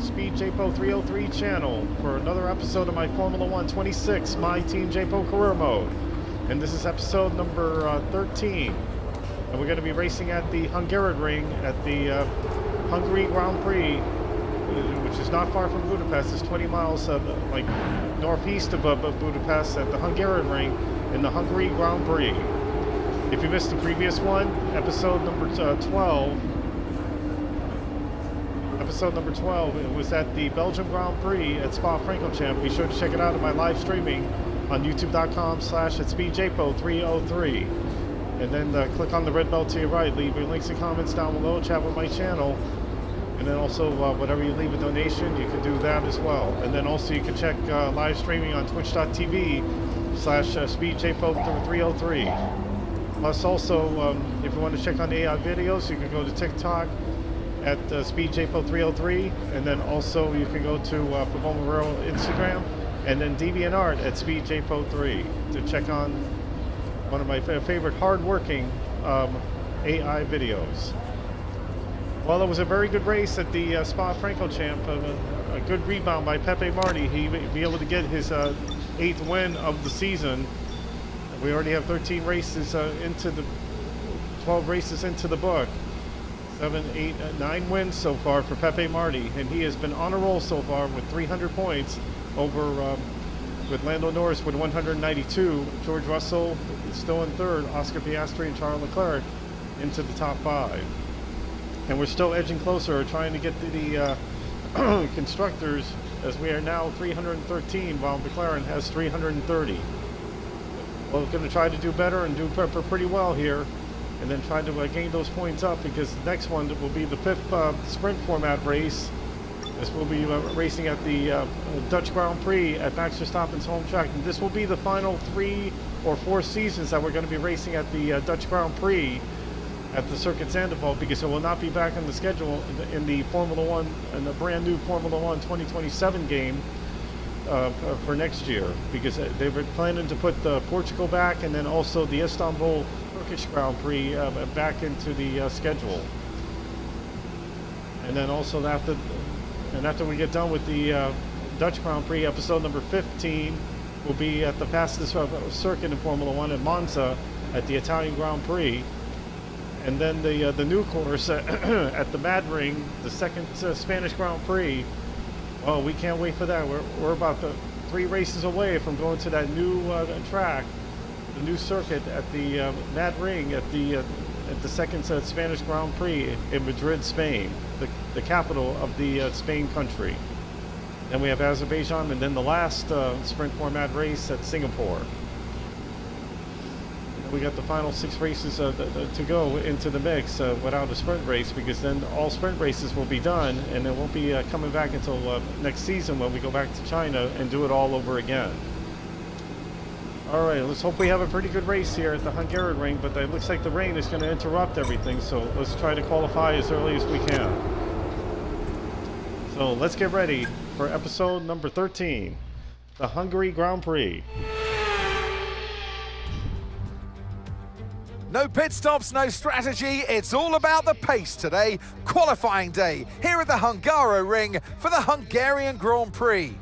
Speed JPO 303 channel for another episode of my Formula 1 26 My Team JPO career mode. And this is episode number 13. And we're going to be racing at the Hungaroring at the Hungary Grand Prix, which is not far from Budapest. It's 20 miles like northeast of Budapest at the Hungaroring in the Hungary Grand Prix. If you missed the previous one, episode number 12, it was at the Belgium Grand Prix at Spa-Francorchamps. Be sure to check it out on my live streaming on youtube.com/@speedjpo303. And then click on the red bell to your right. Leave your links and comments down below. Chat with my channel. And then also, whatever you leave a donation, you can do that as well. And then also you can check live streaming on twitch.tv/speedjpo303. Plus also, if you want to check on AI videos, you can go to TikTok at SpeedJPO303, and then also you can go to Hungaroring Instagram, and then DeviantArt at SpeedJPO3 to check on one of my favorite hard-working AI videos. Well, it was a very good race at the Spa-Francorchamps. A good rebound by Pepi Marty. He be able to get his 8th win of the season. We already have 13 races into the 12 races into the book. 7, 8, 9 wins so far for Pepi Marty, and he has been on a roll so far with 300 points over with Lando Norris with 192. George Russell is still in third. Oscar Piastri and Charles Leclerc into the top 5, and we're still edging closer, trying to get to the constructors, as we are now 313 while McLaren has 330. Well, we're going to try to do better and do pretty well here, and then try to gain those points up, because the next one will be the 5th sprint format race. This will be racing at the Dutch Grand Prix at Max Verstappen's home track, and this will be the final 3 or 4 seasons that we're going to be racing at the Dutch Grand Prix at the Circuit Zandvoort, because it will not be back on the schedule in the Formula 1 and the brand new Formula 1 2027 game for next year, because they were planning to put Portugal back, and then also the Istanbul Turkish Grand Prix back into the schedule. And then also after we get done with the Dutch Grand Prix, episode number 15 will be at the fastest circuit in Formula 1 in Monza at the Italian Grand Prix. And then the new course at the Mad Ring, the 2nd Spanish Grand Prix. Oh, we can't wait for that. We're about 3 races away from going to that new track, the new circuit at the Mad Ring at the 2nd Spanish Grand Prix in Madrid, Spain, the capital of the Spain country. Then we have Azerbaijan, and then the last sprint format race at Singapore. We got the final 6 races to go into the mix without a sprint race, because then all sprint races will be done, and it won't be coming back until next season when we go back to China and do it all over again. All right, let's hope we have a pretty good race here at the Hungaroring, but it looks like the rain is going to interrupt everything, so let's try to qualify as early as we can. So let's get ready for episode number 13, the Hungary Grand Prix. No pit stops, no strategy. It's all about the pace today. Qualifying day here at the Hungaroring for the Hungarian Grand Prix.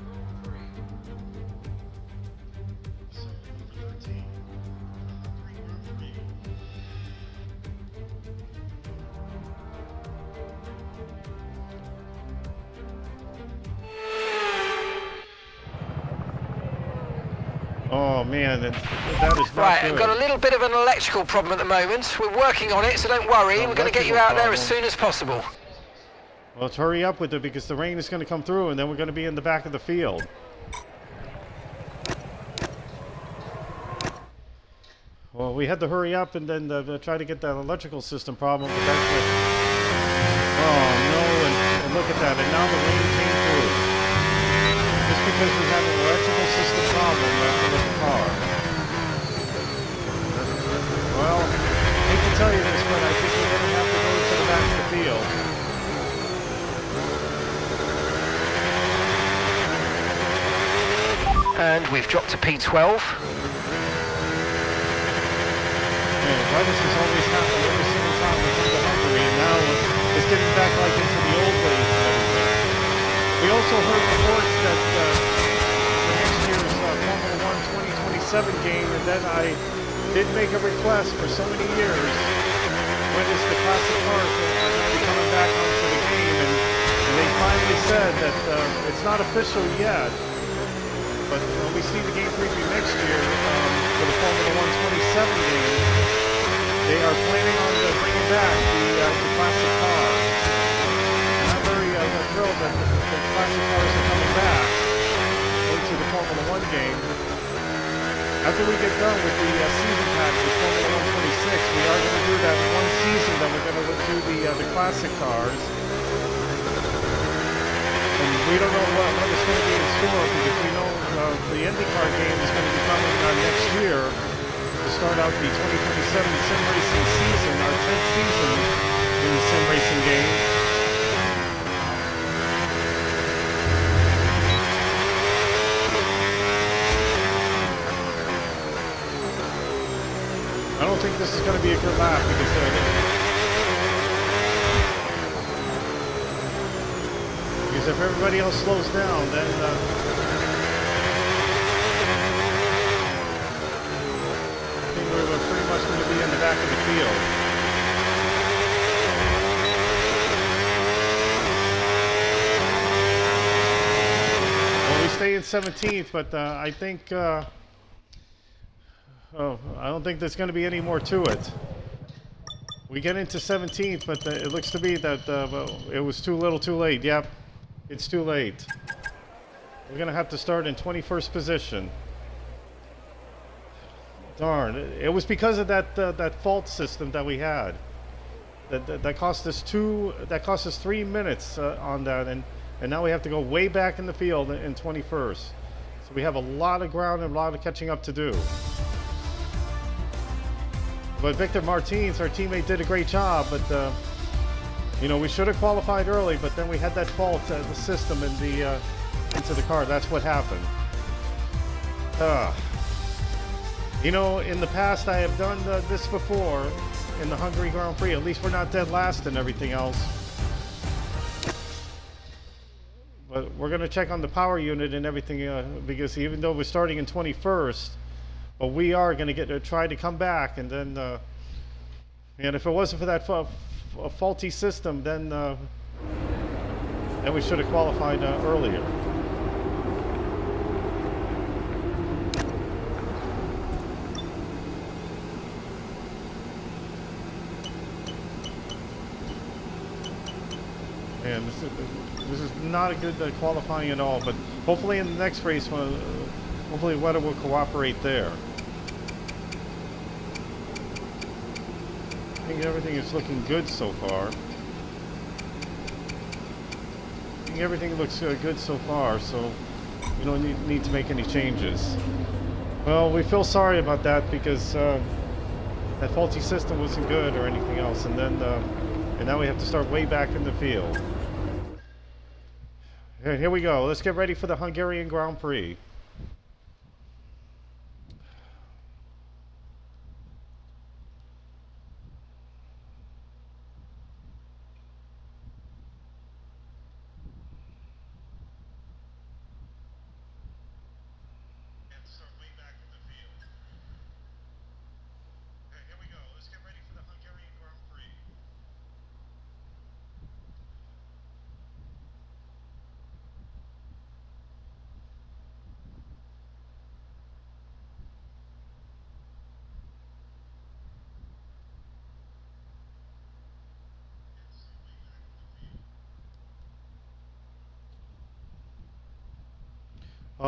Oh man, that is not right, good. I've got a little bit of an electrical problem at the moment. We're working on it, so don't worry. We're going to get you out there as soon as possible. Well, let's hurry up with it, because the rain is going to come through, and then we're going to be in the back of the field. Well, we had to hurry up and then try to get that electrical system problem. But that's it. Oh no, and look at that, and now the rain came through. Just because we have an electrical system problem with the car. Well, I hate to tell you this, but I think we're going to have to go to the back of the field. And we've dropped to P12. Man, why does this always happen every single time we come to Hungary? And now it's getting back like into the old ways and everything. game, and then I did make a request for so many years. When is the classic cars going to be coming back onto the game? And they finally said that it's not official yet, but when we see the game preview next year for the Formula 127 game, they are planning on bringing back the classic car. And I'm very thrilled that the classic cars are coming back into the Formula 1 game. After we get done with the season pack with Formula 126, we are going to do that one season that we're going to do the classic cars. And we don't know what is going to be in store, because we know the IndyCar game is going to be coming next year to start out the 2027 sim racing season, our 10th season in the sim racing game. I don't think this is going to be a good lap, because if everybody else slows down, then I think we're pretty much going to be in the back of the field. Well, we stay in 17th, but I think I don't think there's going to be any more to it. We get into 17th, but it looks to be that it was too little too late. Yep, it's too late. We're going to have to start in 21st position. Darn, it was because of that fault system that we had. That cost us 3 minutes on that, and now we have to go way back in the field in 21st. So we have a lot of ground and a lot of catching up to do. But Victor Martins, our teammate, did a great job. But you know, we should have qualified early, but then we had that fault the system in into the car. That's what happened. You know, in the past I have done this before in the Hungary Grand Prix. At least we're not dead last and everything else. But we're going to check on the power unit and everything, because even though we're starting in 21st, but we are going to try to come back, and then and if it wasn't for that faulty system, then we should have qualified earlier. Man, this is not a good qualifying at all, but hopefully in the next race, hopefully weather will cooperate there. I think everything is looking good so far. I think everything looks good so far, so we don't need to make any changes. Well, we feel sorry about that, because that faulty system wasn't good or anything else, and then and now we have to start way back in the field. Here we go. Let's get ready for the Hungarian Grand Prix.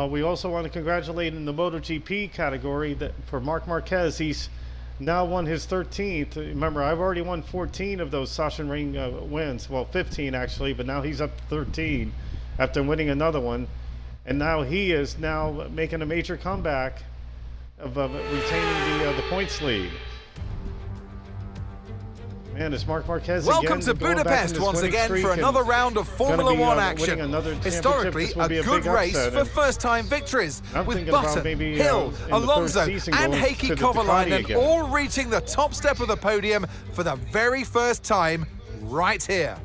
We also want to congratulate in the MotoGP category for Marc Marquez. He's now won his 13th. Remember, I've already won 14 of those Sachsenring wins. Well, 15 actually, but now he's up to 13 after winning another one. And now he is now making a major comeback of retaining the points lead. Man, it's Marc Marquez Welcome to Budapest once again for another round of Formula One action. Historically, a good race for first-time victories, with Button, Hill, Alonso and Heikki Kovalainen all reaching the top step of the podium for the very first time right here.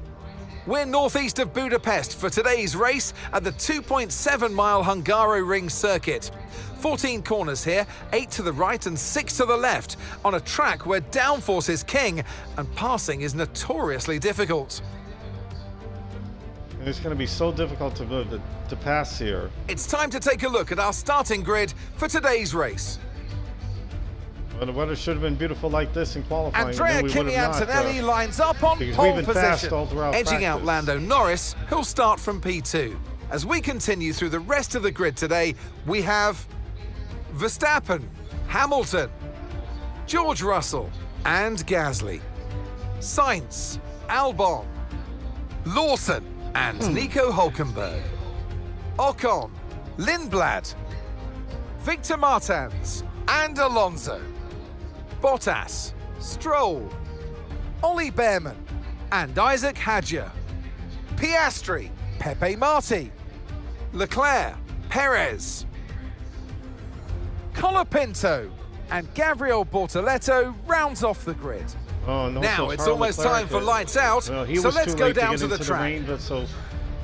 We're northeast of Budapest for today's race at the 2.7-mile Hungaroring circuit. 14 corners here, 8 to the right and 6 to the left, on a track where downforce is king and passing is notoriously difficult. It's going to be so difficult to pass here. It's time to take a look at our starting grid for today's race. Well, the weather should have been beautiful like this in qualifying. Andrea Kimi Antonelli lines up on pole position, edging out Lando Norris, who'll start from P2. As we continue through the rest of the grid today, we have Verstappen, Hamilton, George Russell and Gasly, Sainz, Albon, Lawson and Nico Hülkenberg, Ocon, Lindblad, Victor Martins and Alonso, Bottas, Stroll, Ollie Behrman and Isaac Hadjar, Piastri, Pepe Marti, Leclerc, Perez, Colapinto and Gabriel Bortoleto rounds off the grid. Oh, no, now it's almost time for lights out, so let's go down to the track.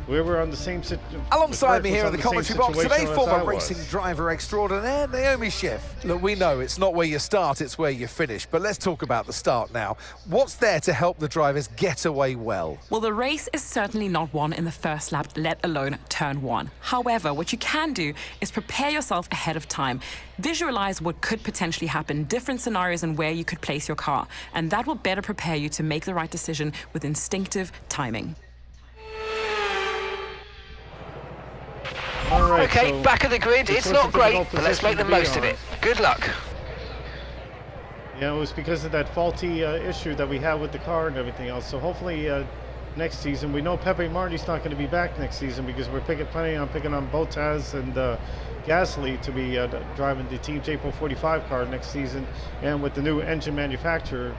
We were on the same situation. Alongside me here in the commentary box today, former racing driver extraordinaire Naomi Schiff. Look, we know it's not where you start, it's where you finish. But let's talk about the start now. What's there to help the drivers get away well? Well, the race is certainly not won in the first lap, let alone turn one. However, what you can do is prepare yourself ahead of time. Visualize what could potentially happen, different scenarios and where you could place your car. And that will better prepare you to make the right decision with instinctive timing. Right, okay, so back of the grid. It's not great, but let's make the most of it. Good luck. Yeah, it was because of that faulty issue that we had with the car and everything else. So hopefully next season, we know Pepe Marti's not going to be back next season because we're planning on picking on Bottas and Gasly to be driving the Team JPO 45 car next season, and with the new engine manufacturer.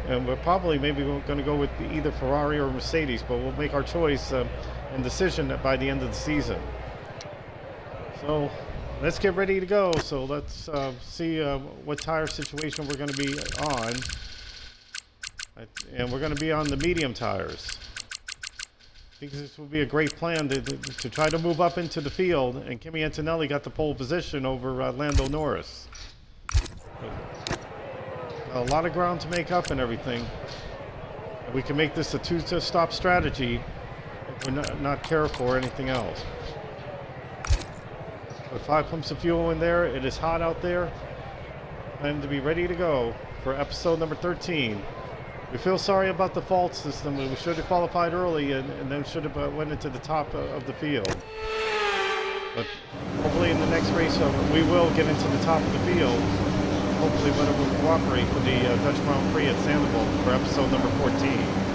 And we're probably maybe going to go with either Ferrari or Mercedes, but we'll make our choice and decision by the end of the season. So let's get ready to go. So let's see what tire situation we're going to be on. And we're going to be on the medium tires. I think this will be a great plan to try to move up into the field. And Kimi Antonelli got the pole position over Lando Norris. A lot of ground to make up and everything. And we can make this a two-stop strategy if we're not careful or anything else. With 5 pumps of fuel in there, it is hot out there. Plan to be ready to go for episode number 13. We feel sorry about the fault system. We should have qualified early and then should have went into the top of the field. But hopefully in the next race we will get into the top of the field. Hopefully weather will cooperate for the Dutch Grand Prix at Zandvoort for episode number 14.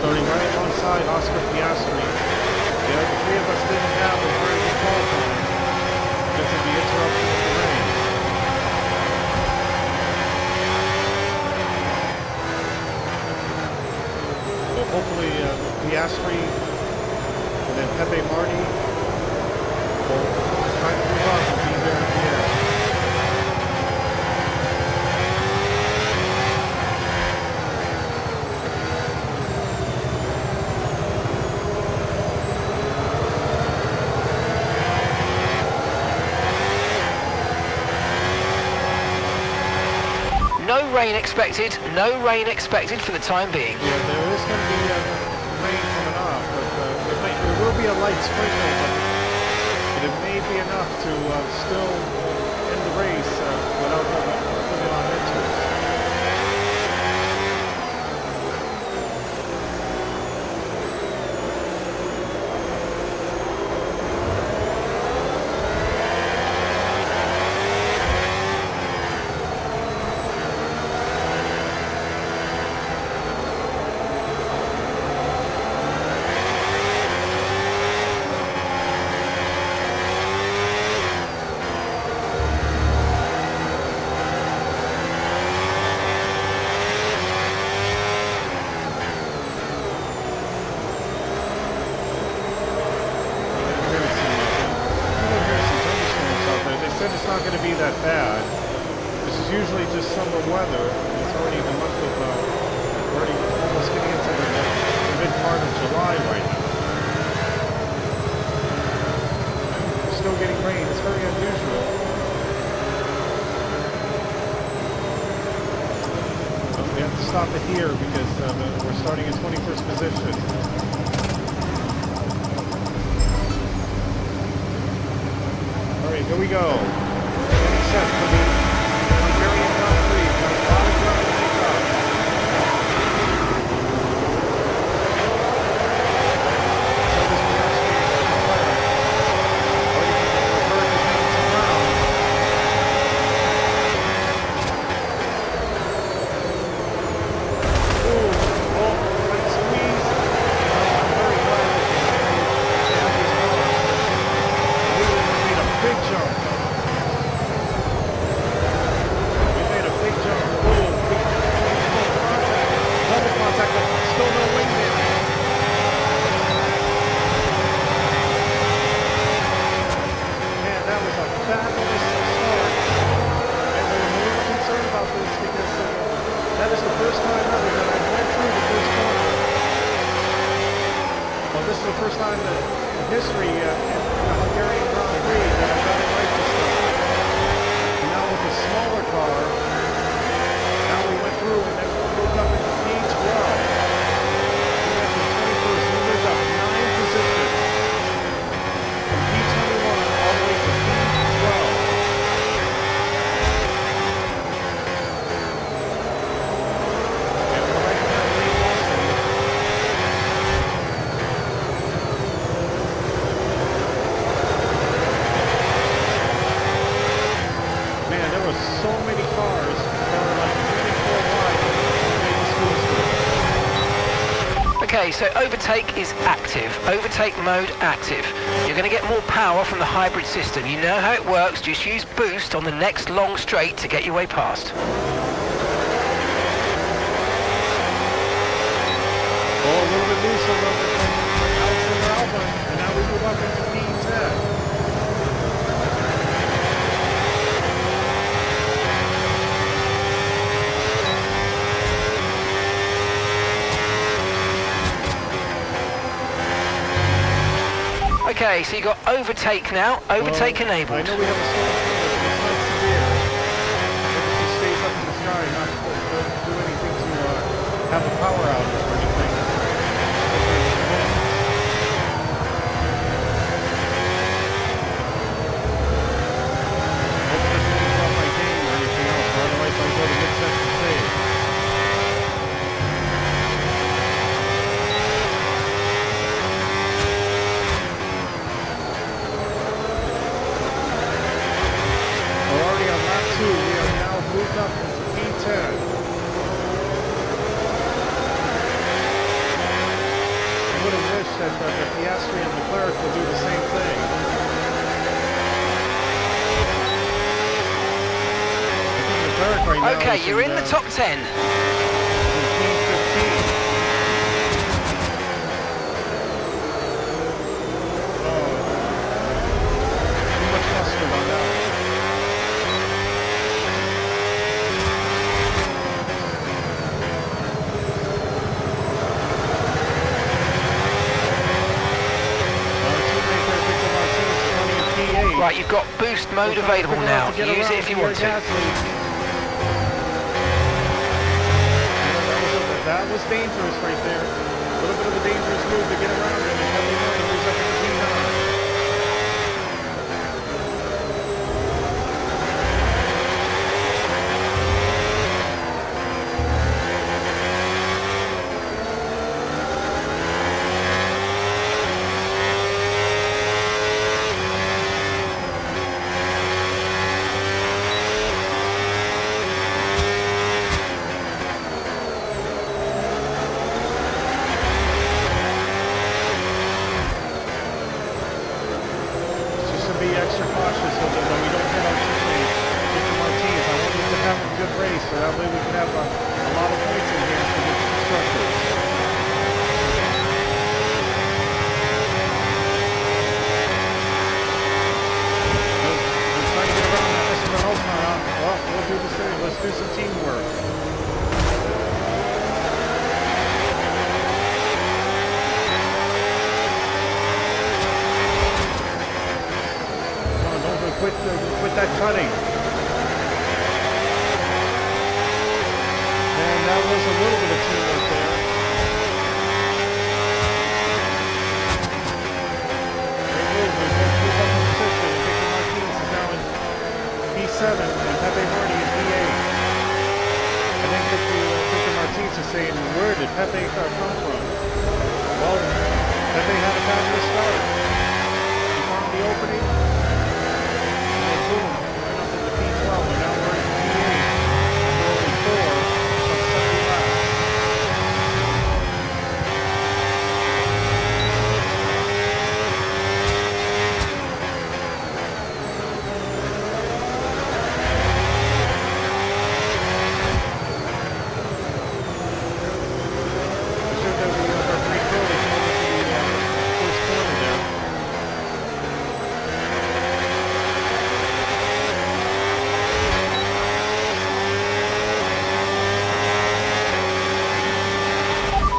Starting right alongside Oscar Piastri. Yeah, the three of us didn't have a very good qualifying because of the interruption of the rain. So hopefully Piastri and then Pepe Marti will try to move up and be there at the end. No rain expected for the time being. Yeah, there is going to be rain coming off, but there will be a light sprinkle, but it may be enough to still end the race without putting on engines. usually just summer weather. It's already the month of, already almost getting into the mid part of July right now. We're still getting rain. It's very unusual. We have to stop it here because we're starting in 21st position. All right, here we go. Getting set for the Hungarian Grand Prix. Got a lot of ground to make up. So this Piastri is on fire. Already Leclerc is making some ground. Tight squeeze. I'm very glad that they have this car. We made a big jump. We made a big jump. Big contact. Double contact, but still no wing damage. Man, that was a fabulous start. And we were a little concerned about this because that is the first time ever that I went through the first corner. Well, this is the first time in history in the Hungarian Grand Prix that I got it right this time. And now with the smaller car, now we went through and then moved up into P12. We went from 21st, we moved up 9 positions. From P21 all the way to P12. Man, there were so many cars that were like 3 or 4 wide and made the school score. Okay, so overtake is active. Overtake mode active. You're going to get more power from the hybrid system. You know how it works. Just use boost on the next long straight to get your way past. Oh, a little bit loose, a little bit from Alexander Albon, and now we move up into P10. Okay, so you got overtake now. Overtake enabled. I know we have a storm coming, but it's not severe. It just stays up in the sky, not to do anything to have a power outage or anything. Hope it doesn't interrupt my game or anything else, or otherwise I'll go to mid-section save. We're already on lap 2. We are now moved up into P10. I would have wished that Piastri and Leclerc would do the same thing. I think Leclerc right now Okay, is you're in the top 10. in P15. Oh, too much mustard on that one. Right, you've got boost mode available now. Use it if you want to. That was dangerous right there. A little bit of a dangerous move to get around him and Kelly Murray moves up into P9. Be extra cautious so that we don't hit our teammates with the Martins. I want them to have a good race so that way we can have a lot of points in here for the constructors. I'm trying to get around that Esteban Ocon. Well, we'll do the same. Let's cutting. And that was a little bit of teamwork there. They move up in position. Victor Martinez is now in P7 and Pepi Hardy in P8. I think Victor Martinez is saying, where did Pepi come from? Well, Pepi had a fabulous start. He found the opening, and then boom, went up into P12, and now we're in P8. After only 4 of 70 laps.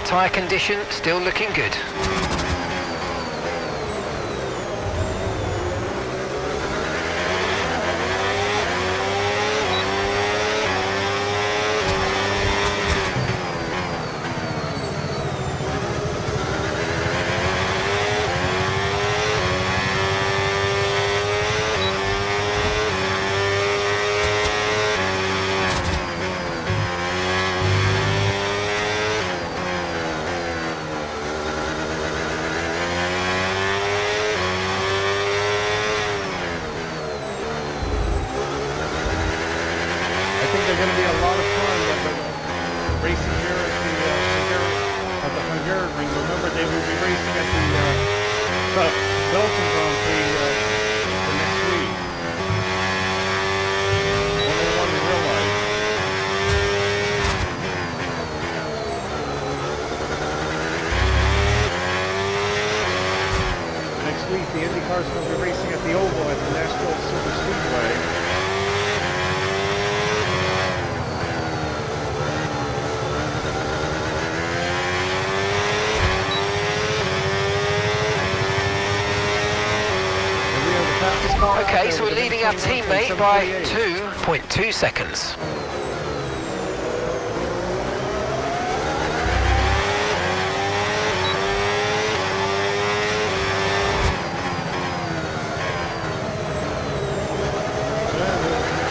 Tyre condition still looking good. They're going to be a lot of fun racing here at the Hungaroring. Remember, they will be racing at the Belgian Grand Prix for next week. When they want to realize. Next week, the Indy cars will be racing at the Oval at the Nashville Super Speedway. Okay, so we're leading our teammate by 2.2 seconds.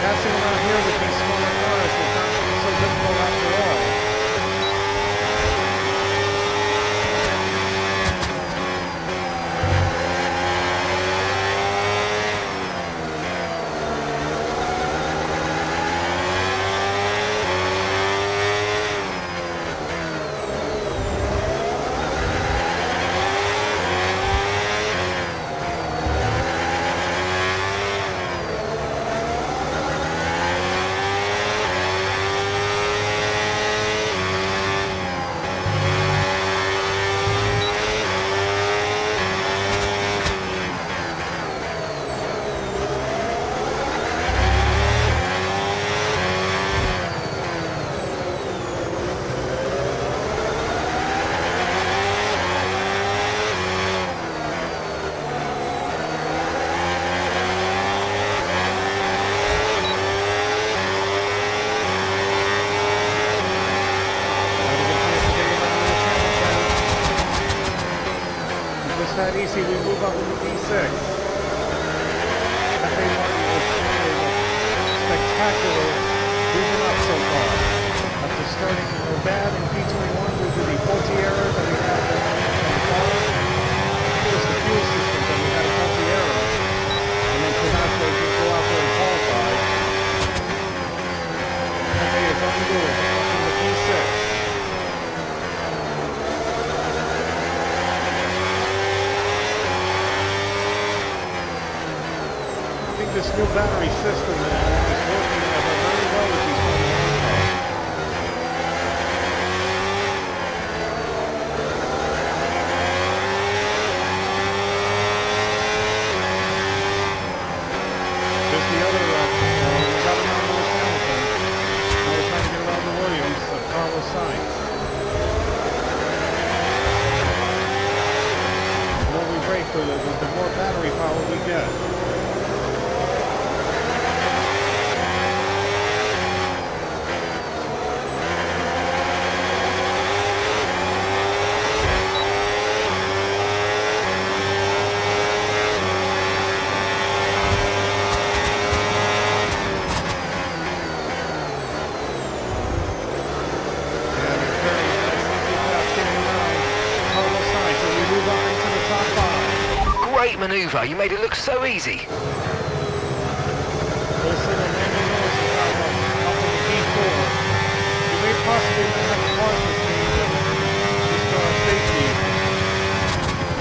Passing around here with these smaller cars is not so difficult after all. Not easy, we move up into P6. Pepi Martin was spectacular moving up so far. After starting bad in P21 due to the faulty error that we had on the car, it was the fuel system that we had a faulty error, and then could not go out there and qualify. Pepi is on the move up into P6. This new battery system is working very well with these cars. There's the other, we got around Lewis Hamilton. Now we're trying to get around the Williams of Carlos Sainz. The more we brake, the more battery power we get. maneuver. You made it look so easy. Possibly not have to pause this game, just for our safety.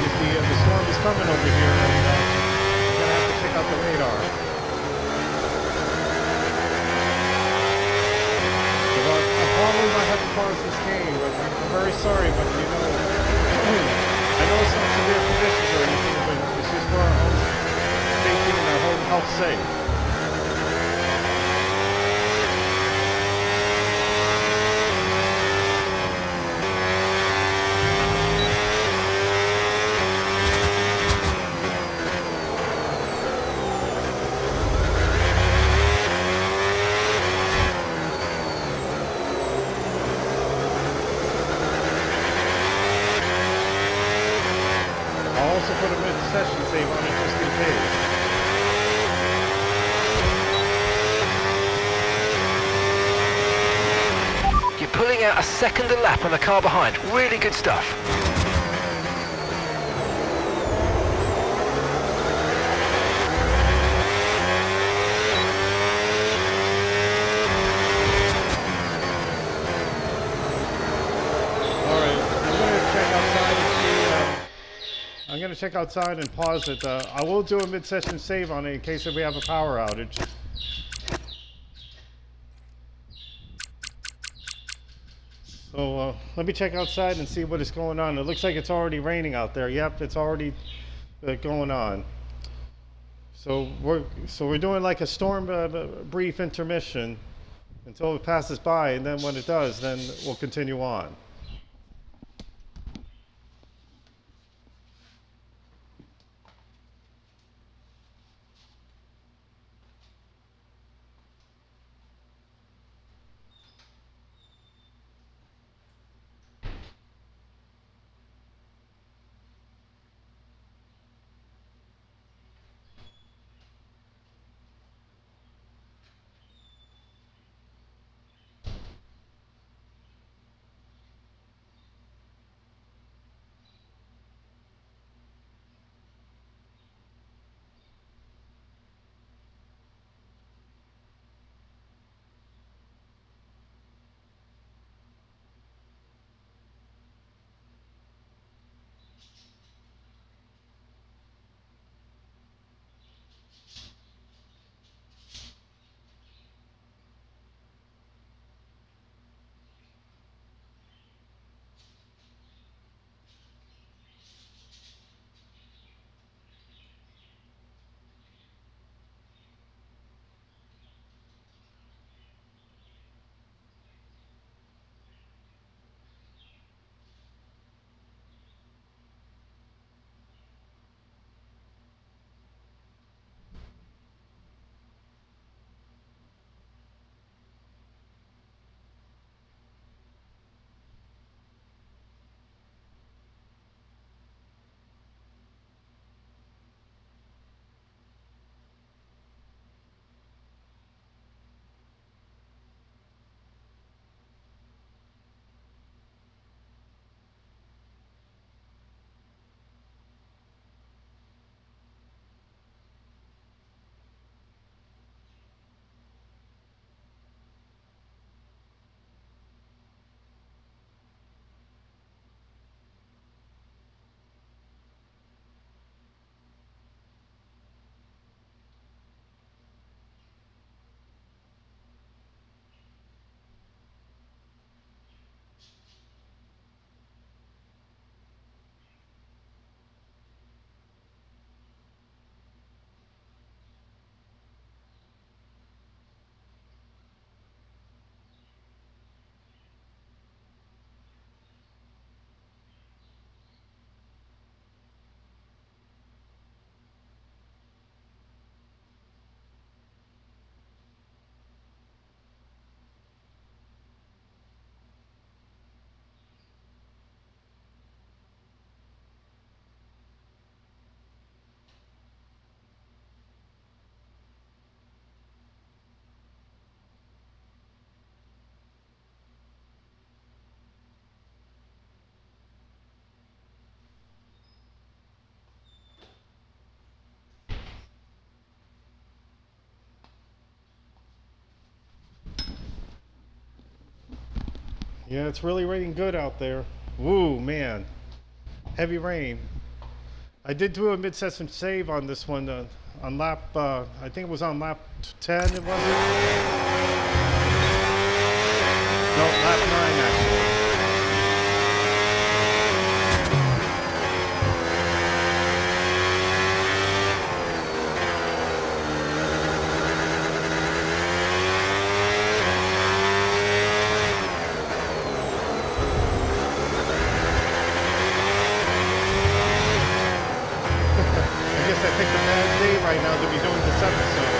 If the storm is coming over here, and we're gonna have to check out the radar. I probably might have to pause this game, but I'm very sorry, but you know, I know it's not severe conditions or anything, but it's just for our own safety and our whole health sake. Also put a mid-session save on it just in case. You're pulling out a second a lap on the car behind. Really good stuff. I'm going to check outside and pause it. I will do a mid-session save on it in case if we have a power outage. So let me check outside and see what is going on. It looks like it's already raining out there. Yep, it's already going on. So we're doing like a storm brief intermission until it passes by, and then when it does, then we'll continue on. Yeah, it's really raining good out there. Ooh, man. Heavy rain. I did do a mid-session save on this one on lap, I think it was on lap 10, it wasn't? No, lap 9 actually. I picked a bad day right now to be doing this episode.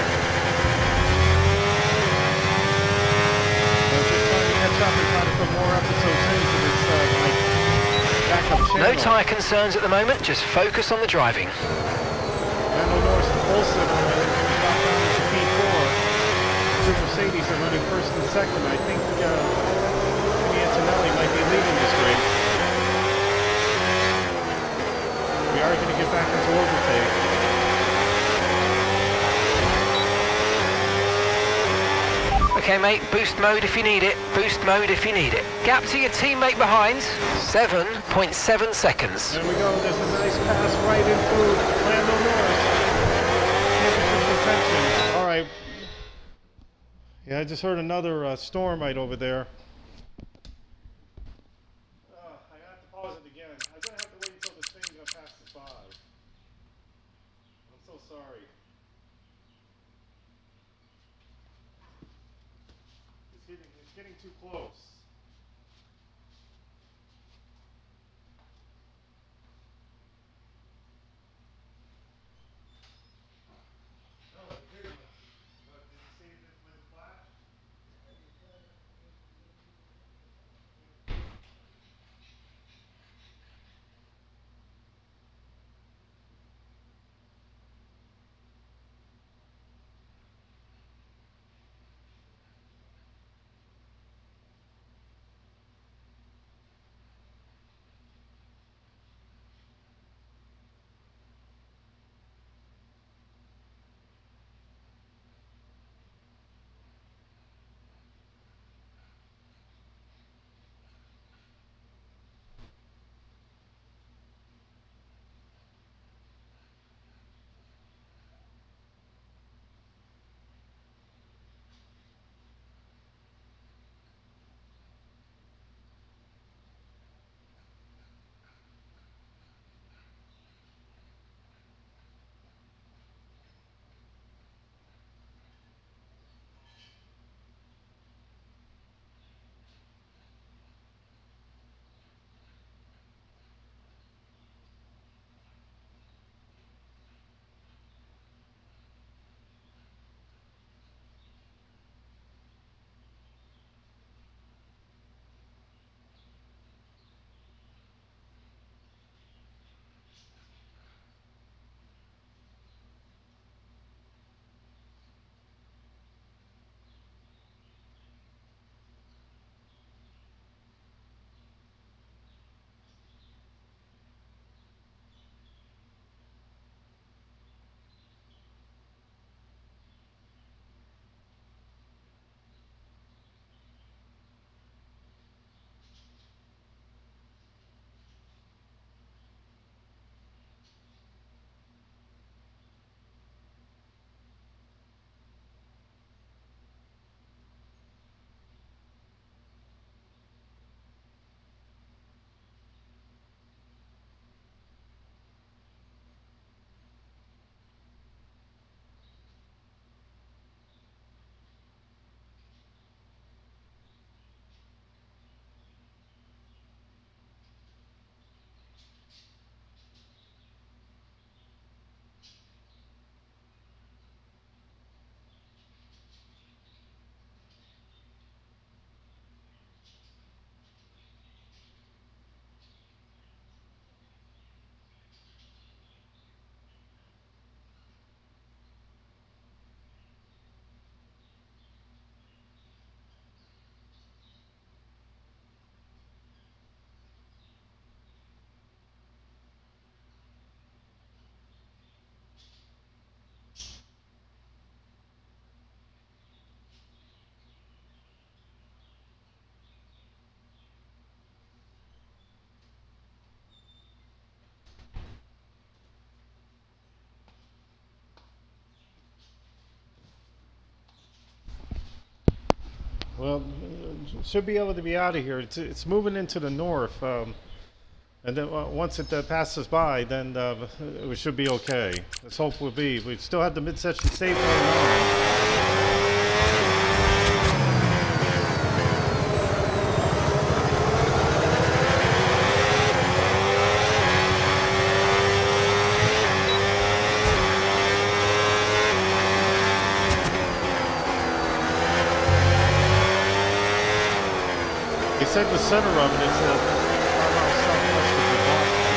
I'm just trying to catch up and try to put more episodes into this like backup channel. No tyre concerns at the moment, just focus on the driving. Lando Norris and Olsen dropped down to P4. Two Mercedes are running first and second. I think Kimi Antonelli might be leading this race. We are going to get back into overtake. Okay, mate, boost mode if you need it. Boost mode if you need it. Gap to your teammate behind, 7.7 seconds. There we go. There's a nice pass right in through Lando Norris. Championship contention. All right. Yeah, I just heard another storm right over there. I have to pause it again. I'm going to have to wait until this thing passes by. I'm so sorry. It's getting too close. Oh, here you go. Did you see it with the flash? Well, should be able to be out of here. It's moving into the north, and then once it passes by, then we should be okay. Let's hope we'll be. We still have the midsection safe going on. He said the center of it is 5 miles southwest of Boston.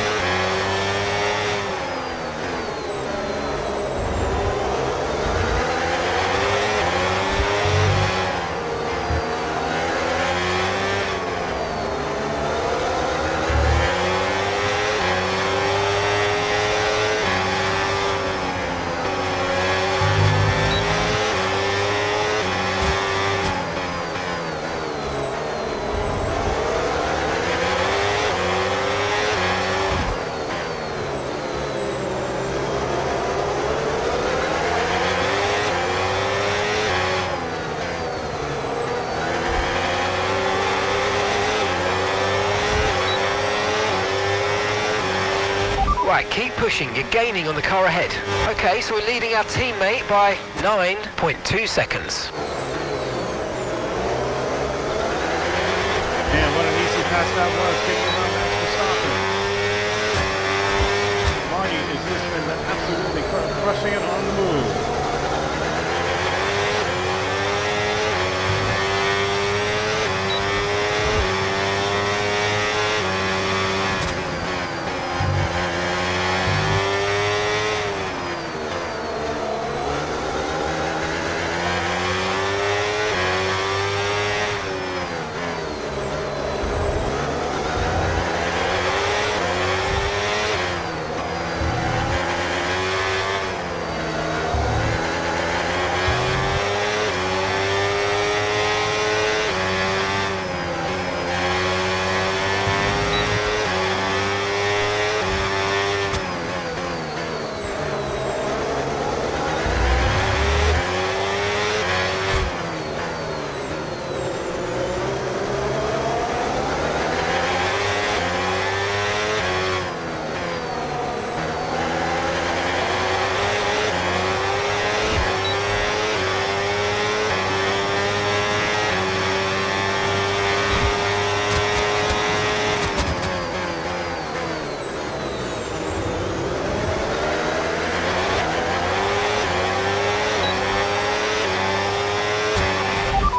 Right, keep pushing, you're gaining on the car ahead. Okay, so we're leading our teammate by 9.2 seconds. Man, what an easy pass that was, taking around Max Verstappen. Marty is just been absolutely crushing it on the move.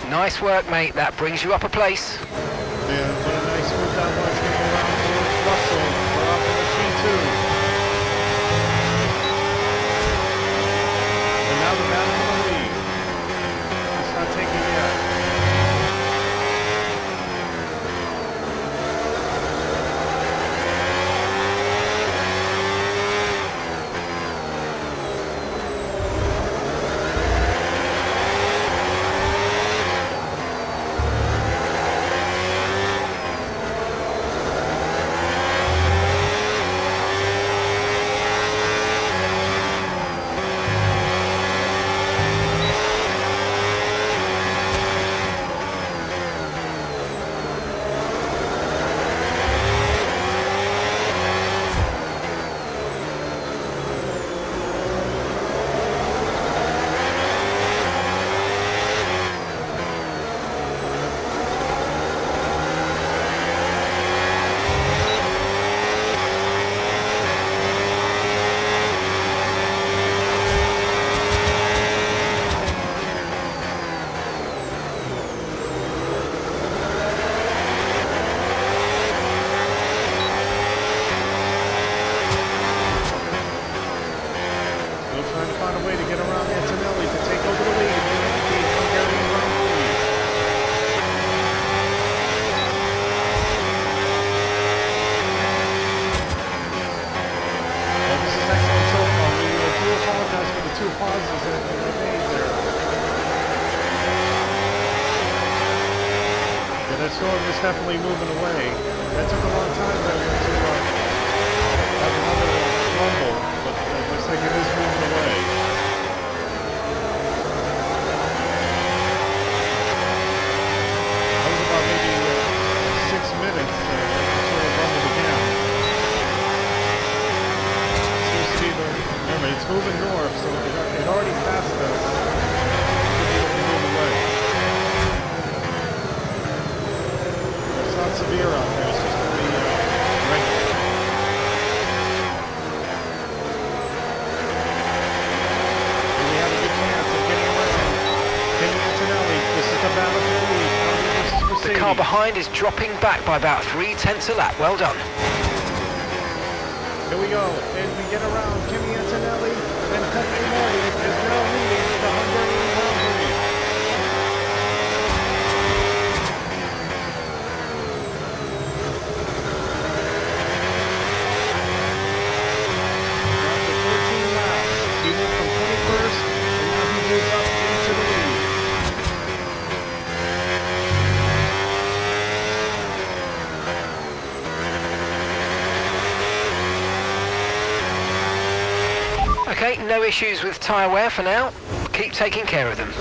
Nice work, mate. That brings you up a place. Yeah, what a nice move that was, getting around towards Russell. We're up in the G2. And now the battle for the lead. It's not taken yet. Storm is definitely moving away. That took a long time to have another rumble, but it looks like it is moving away. car behind is dropping back by about 3/10 a lap. Well done. Here we go. As we get around, Kimi Antonelli and Pepi is now leading the Hungarian Grand Prix. After 14 laps, he went from 21st, and now he moves up into the lead. Okay, no issues with tyre wear for now. Keep taking care of them.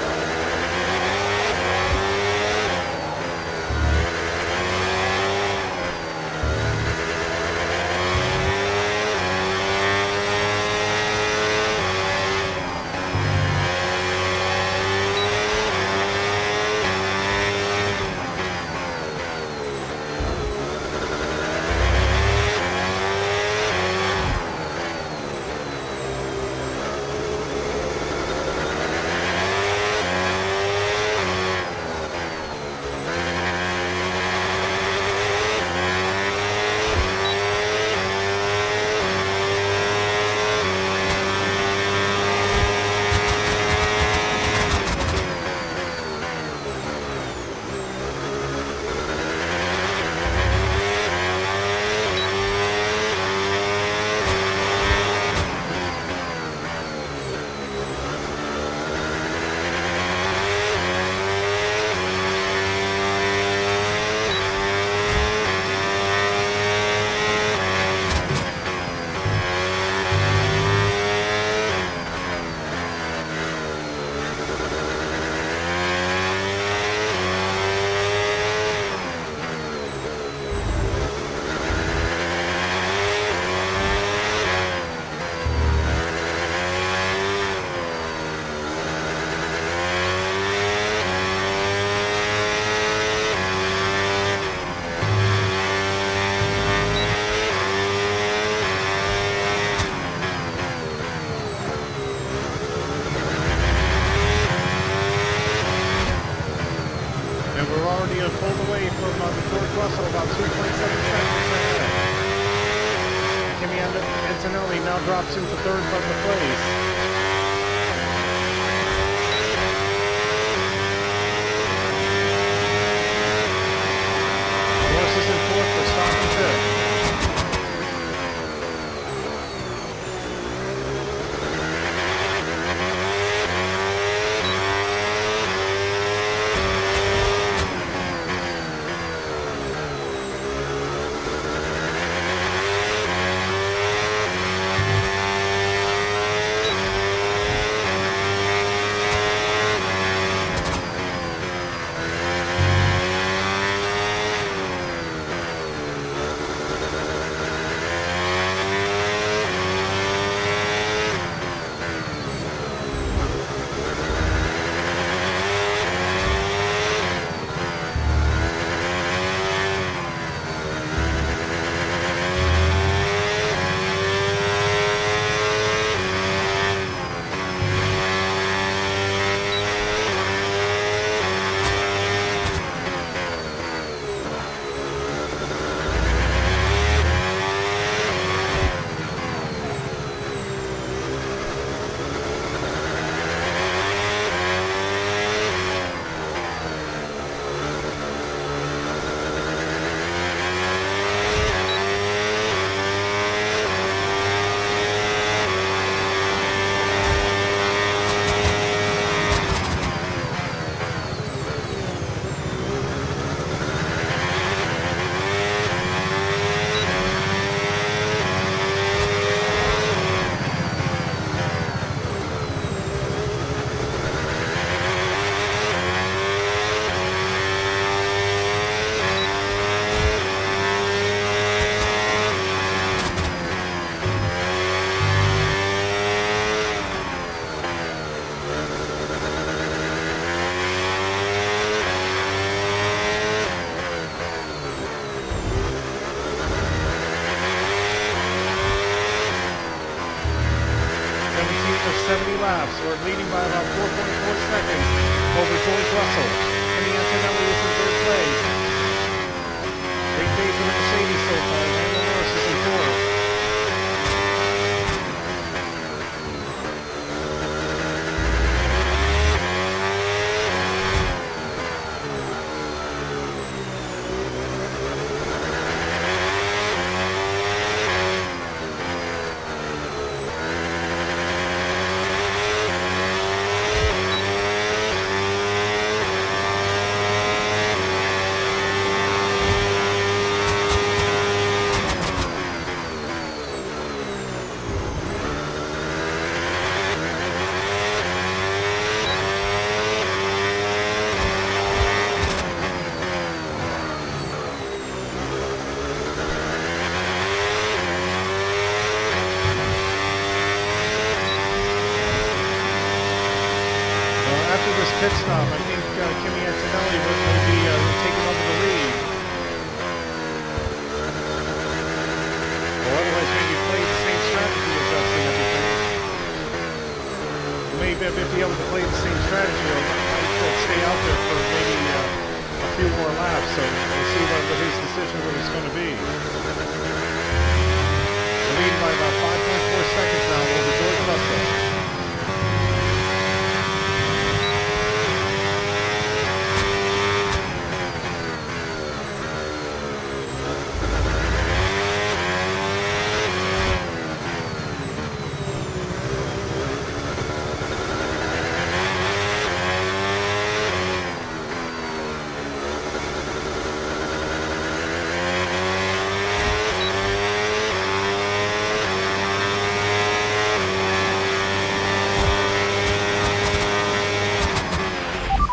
Pulled away from George Russell about 2.7 seconds ahead. Kimi Antonelli now drops into third from the place. Norris is in fourth, Verstappen fifth. Laps. We're leading by about 4.4 seconds over George Russell. Kimi Antonelli is in third place. so we'll see what his decision is going to be. We're leading by about 5.4 seconds now over George Russell.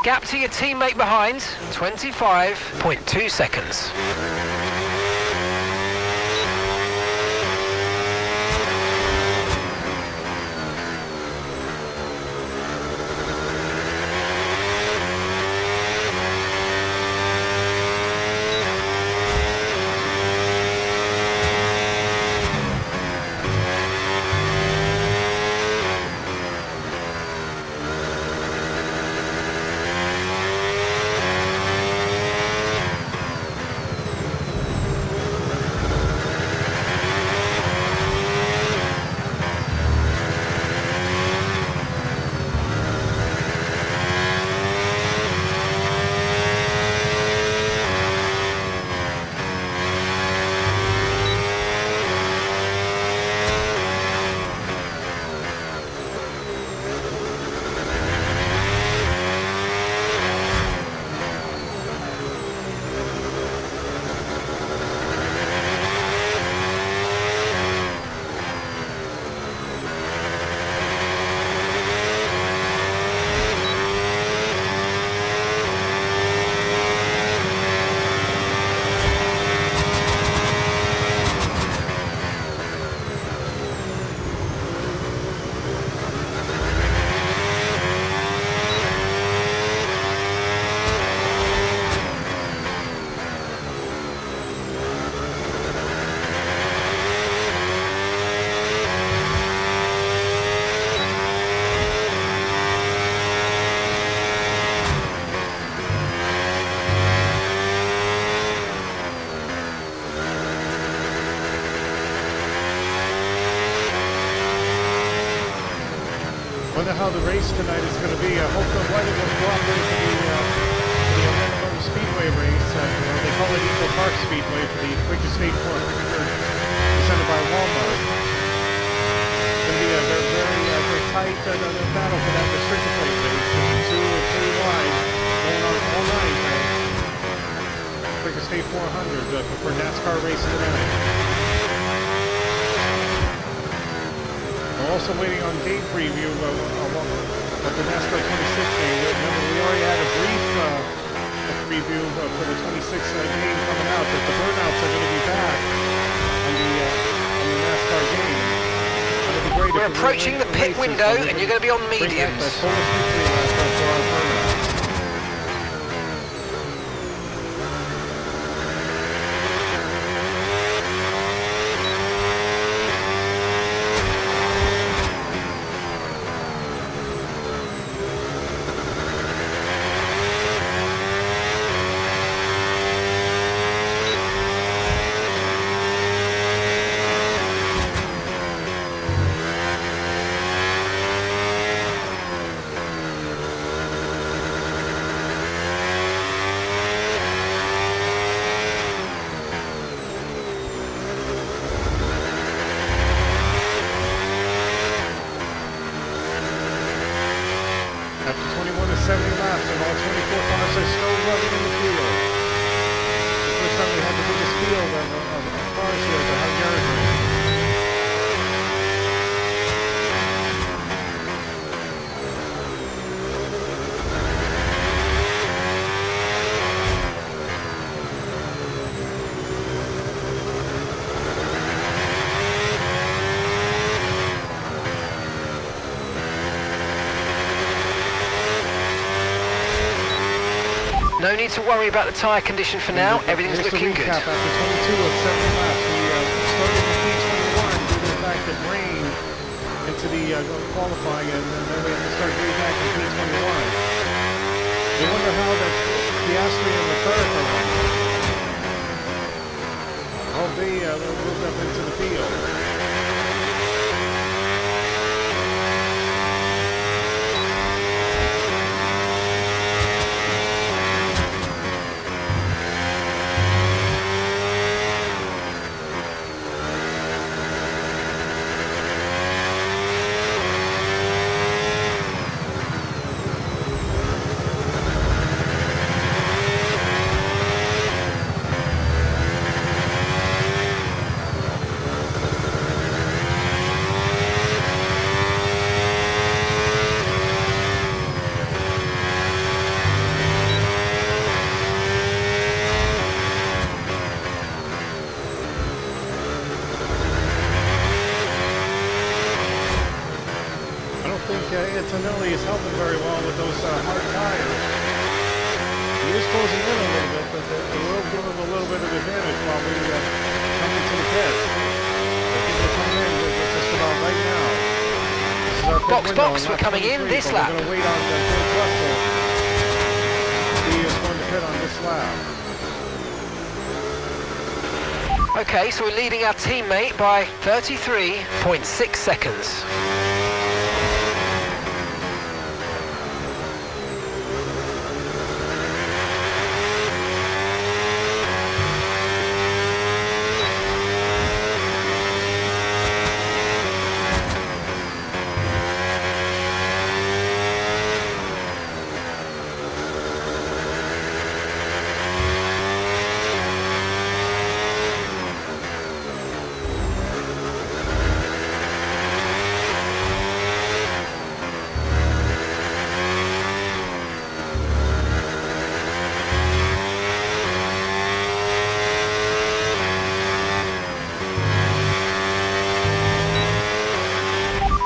Gap to your teammate behind, 25.2 seconds. Wonder how the race tonight is going to be. I hope the weather will cooperate for the Hungaroring Speedway race. They call it Eco Park Speedway for the quickest state presented by Walmart. It's going to be a very tight battle for that restricted plate race. 2 or 3 wide, going on all night. Quickest state 400 for NASCAR race tonight. We're also waiting on date preview of the NASCAR 26 game. Remember, we already had a brief preview for the 26 game coming out, but the burnouts are going to be back on the NASCAR game. It'll be great. We're approaching the pit window, and you're going to be on mediums. After 21 to 70 laps, and all 24 cars are still running in the field. The first time we had the biggest field of cars here at the Hungaroring. No need to worry about the tyre condition for now. Everything's looking good. After 22 of 70 laps, we started in P21 due to the fact that rain into the qualifying, and then we have to start way back in P21. You wonder how that Piastri and Leclerc are running. is helping very well with those hard tires. He is closing in a little bit, but they will give him a little bit of advantage while we come into the pits. I think we're coming in just about right now. This is our pit Box, window box, we're coming in this but lap. We're going to wait on George Russell. He is going to pit on this lap. Okay, so we're leading our teammate by 33.6 seconds.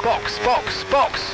Box, box, box.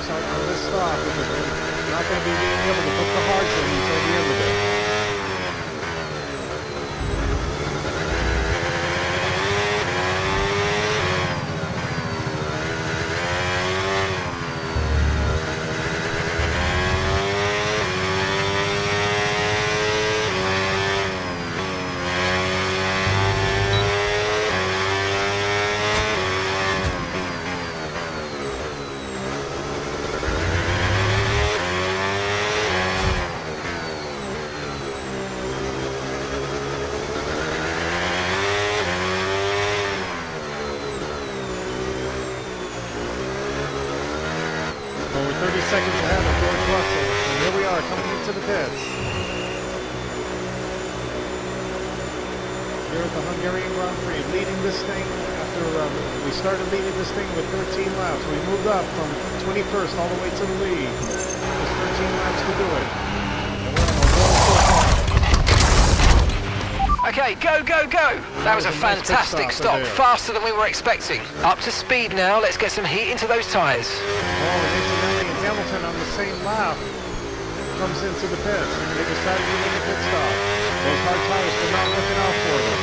On this stop, because we're not going to be being able to put the hards in until the end of it. Well, we're 30 seconds ahead of George Russell, and here we are coming into the pits. Here at the Hungarian Grand Prix, leading this thing after we started leading this thing with 13 laps. We moved up from 21st all the way to the lead. There's 13 laps to do it. And we're going so far. Okay, go, go, go! That was a fantastic stop, faster than we were expecting. Up to speed now, let's get some heat into those tyres. Oh, and incidentally, Hamilton on the same lap comes into the pits. They decided to make a pit stop. Those hard tires were not working out for them.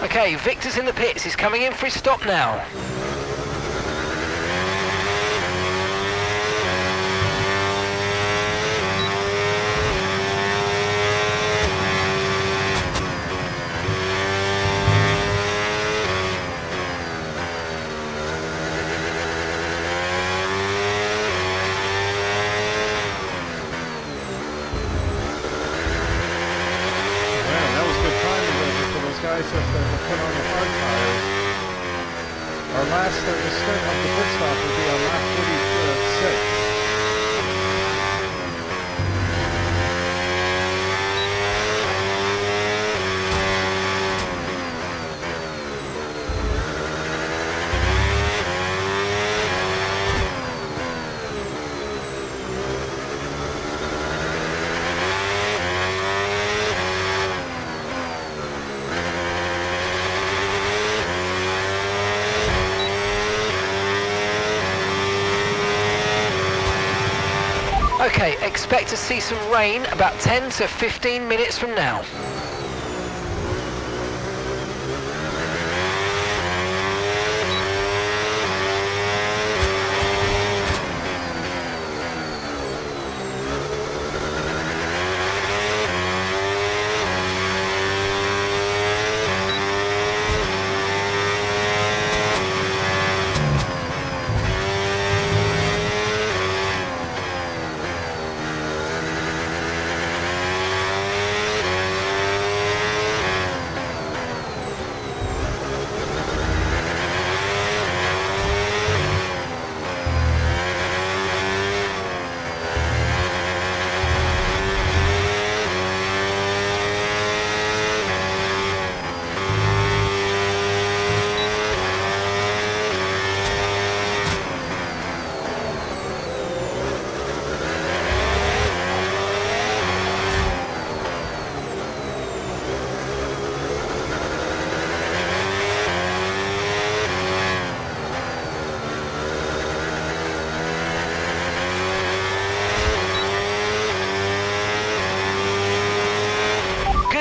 Okay, Victor's in the pits. He's coming in for his stop now. Guys have to put on the hard tires. Our last start of the pit stop will be on lap 46. Okay, expect to see some rain about 10 to 15 minutes from now.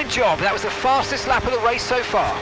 Good job. That was the fastest lap of the race so far.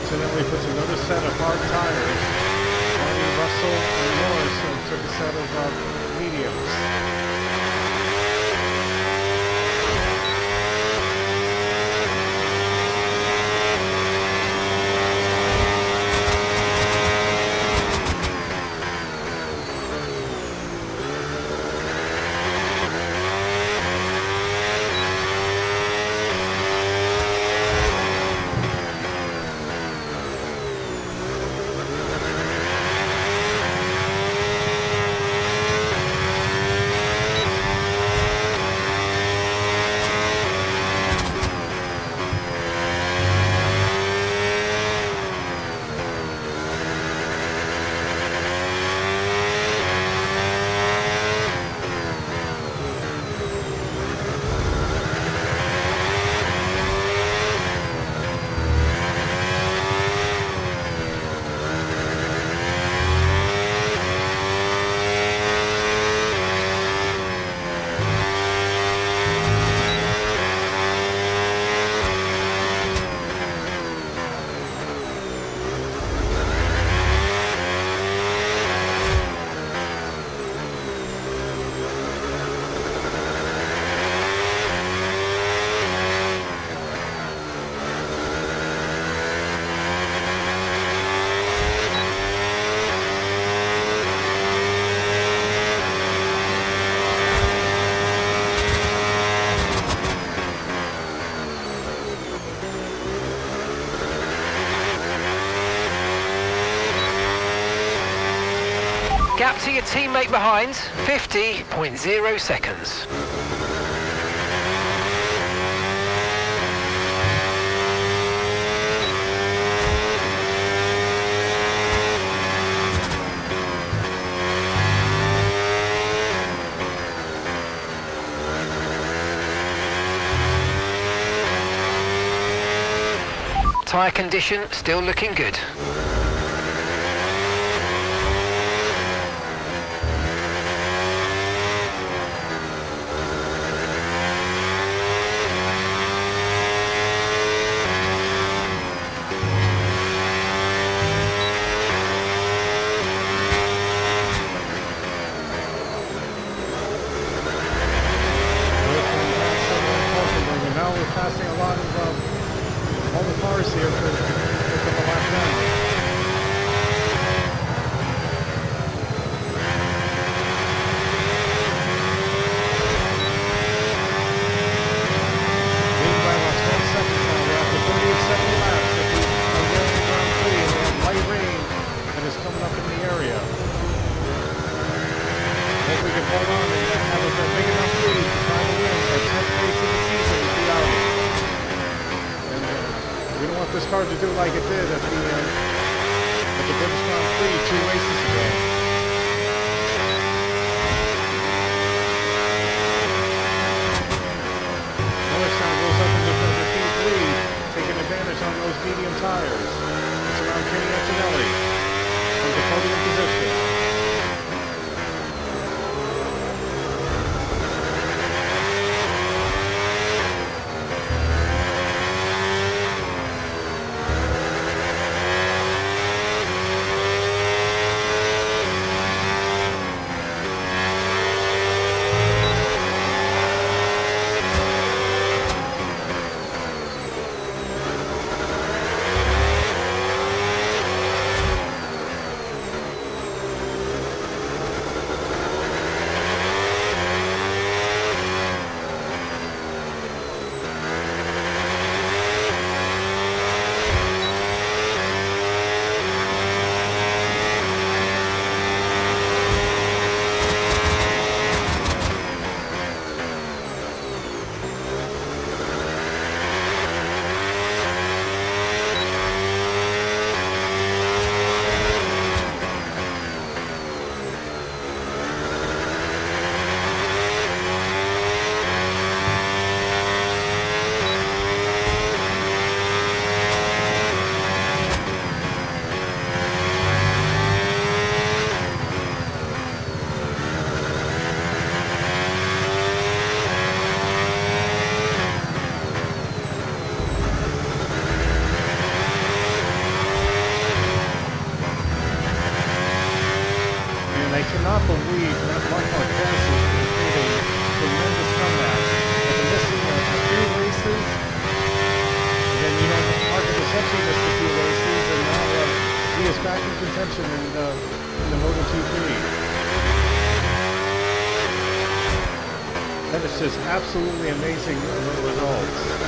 Incidentally puts another set of hard tires. Audi, Russell, and Norris took a set of mediums. Gap to your teammate behind, 50.0 seconds. Tyre condition still looking good. Now we're passing a lot of all the cars here for pick up a lap down. Leading by about 12 seconds now. We're after 38 laps at the Hungarian Grand Prix, and we have light rain that is coming up in the area. Hope we can hold on and have a big enough lead to try to win our 10th race of the season with the Audi. And we don't want this car to do like it did at the British Grand Prix 2 races ago. Norris now goes up into the defeat lead, taking advantage on those medium tires. It's around Kenny Antonelli from the podium position. It's just absolutely amazing results.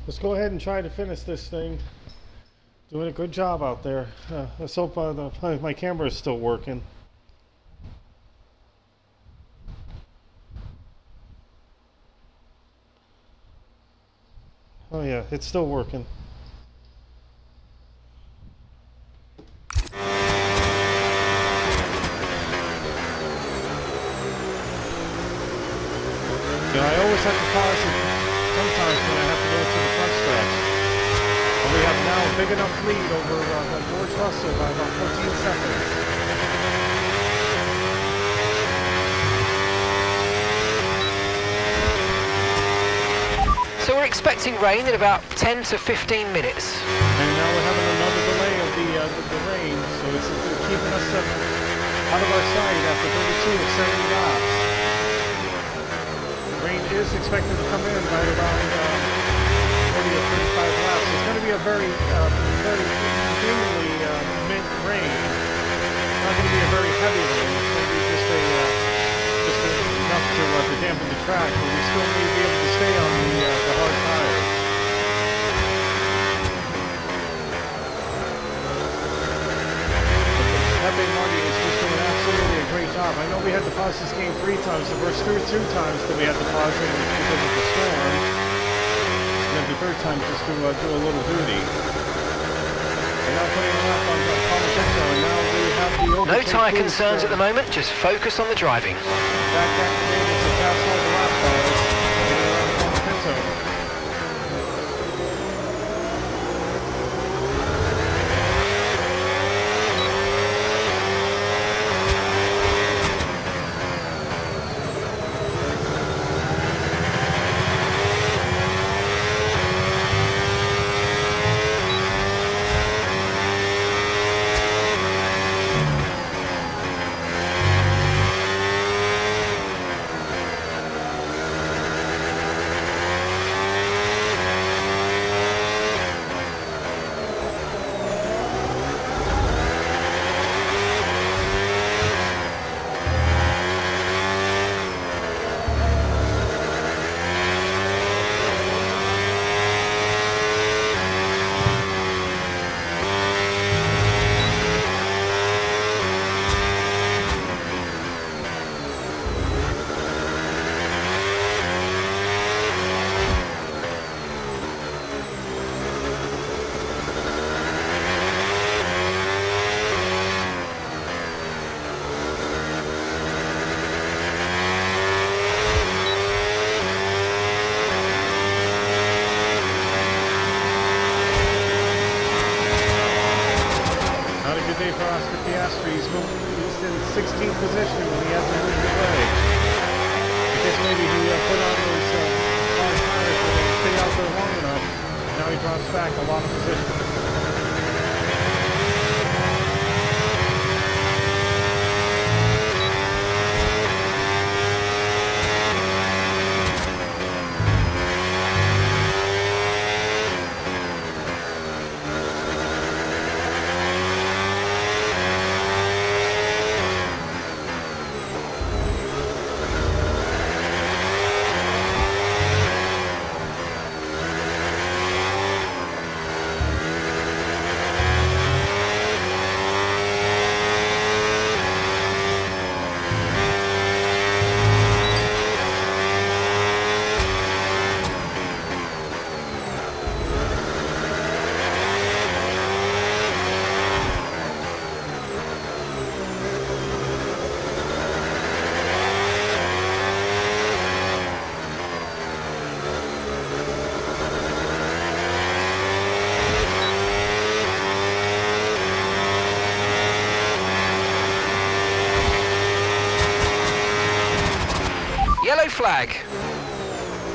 Let's go ahead and try to finish this thing. Doing a good job out there. Let's hope my camera is still working. Oh yeah, it's still working. You know, I always have to pause it sometimes when I have to go to the front stretch. And we have now a big enough lead over George Russell by about 14 seconds. So we're expecting rain in about 10 to 15 minutes. And now we're having another delay of the rain, so it's keeping us out of our sight after 32 of 70 laps. Rain is expected to come in right around 30 or 35 laps. It's going to be a very evenly rain. It's not going to be a very heavy rain. It's going to be just enough to dampen the track, but we still need to be able to stay on the hard tires. Pepi Marty is just doing absolutely a great job. I know we had to pause this game 3 times. The first 2 times that we had to pause it was because of the storm. And then the 3rd time just to do a little duty. We're now putting a lap on the Palmagento, and now we have the overtake. No tyre concerns at the moment, just focus on the driving. Back able to pass all the lap cars, getting around the Palmagento. He's in 16th position when he had to move away. I guess maybe he put on those hard tires so they stay out there long enough. Now he drops back a lot of position. Yellow flag.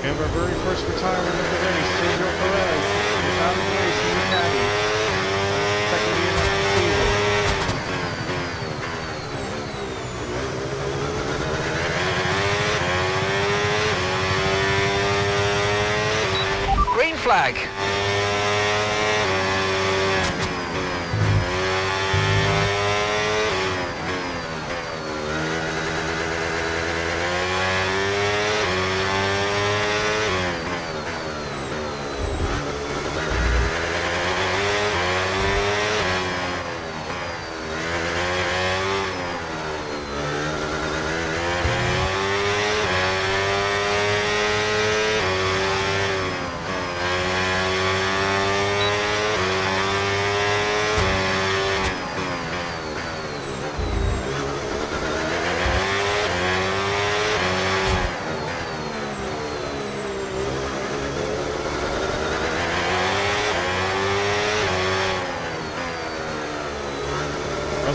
And our very first retirement of the race, Sergio Perez is out of the race in the caddy. Second year of the season. Green flag.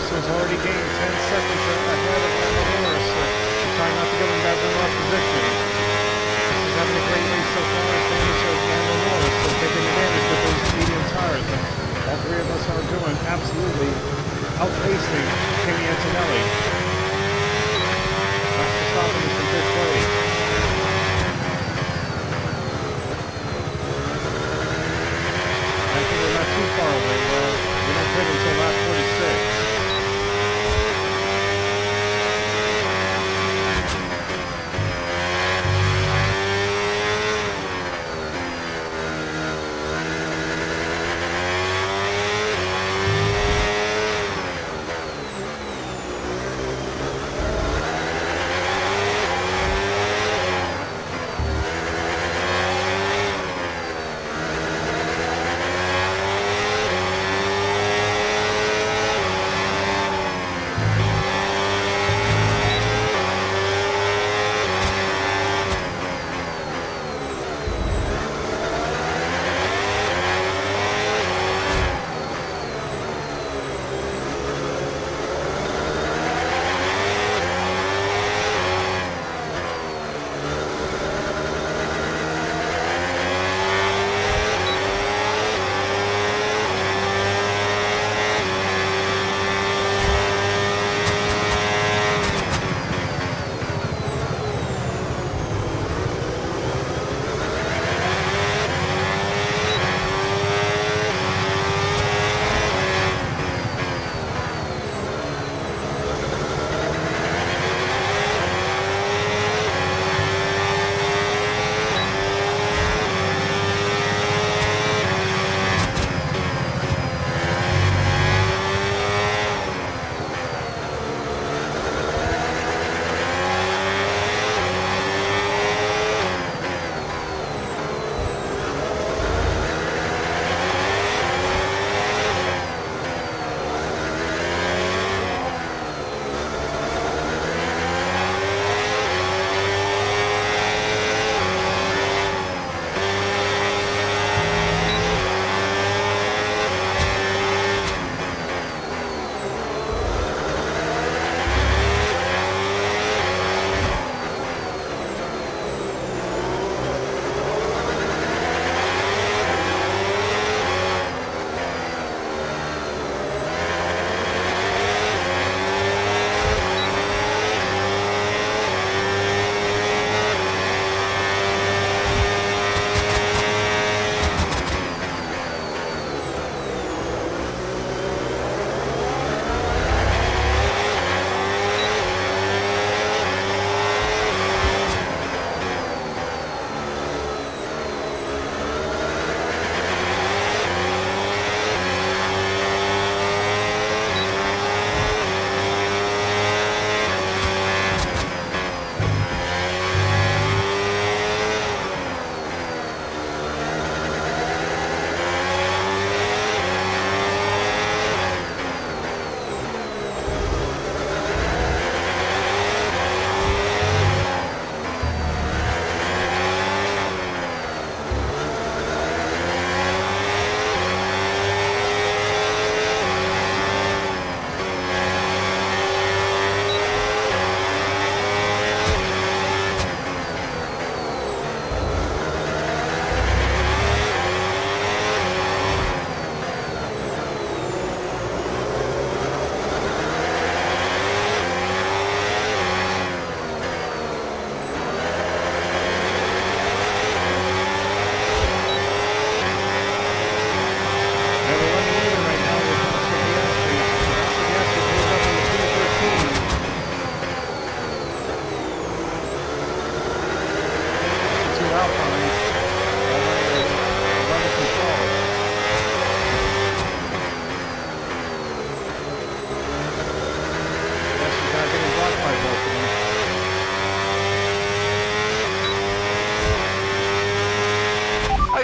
Russell has already gained 10 seconds ahead of Lando Norris. Trying not to get him back in our position. This is having a great race so far. Advantage of Lando Norris, so taking advantage of those medium tires. And all three of us are doing absolutely outpacing Kimi Antonelli. Max Verstappen is in good place. I think we're not too far away. We don't quit until lap 46.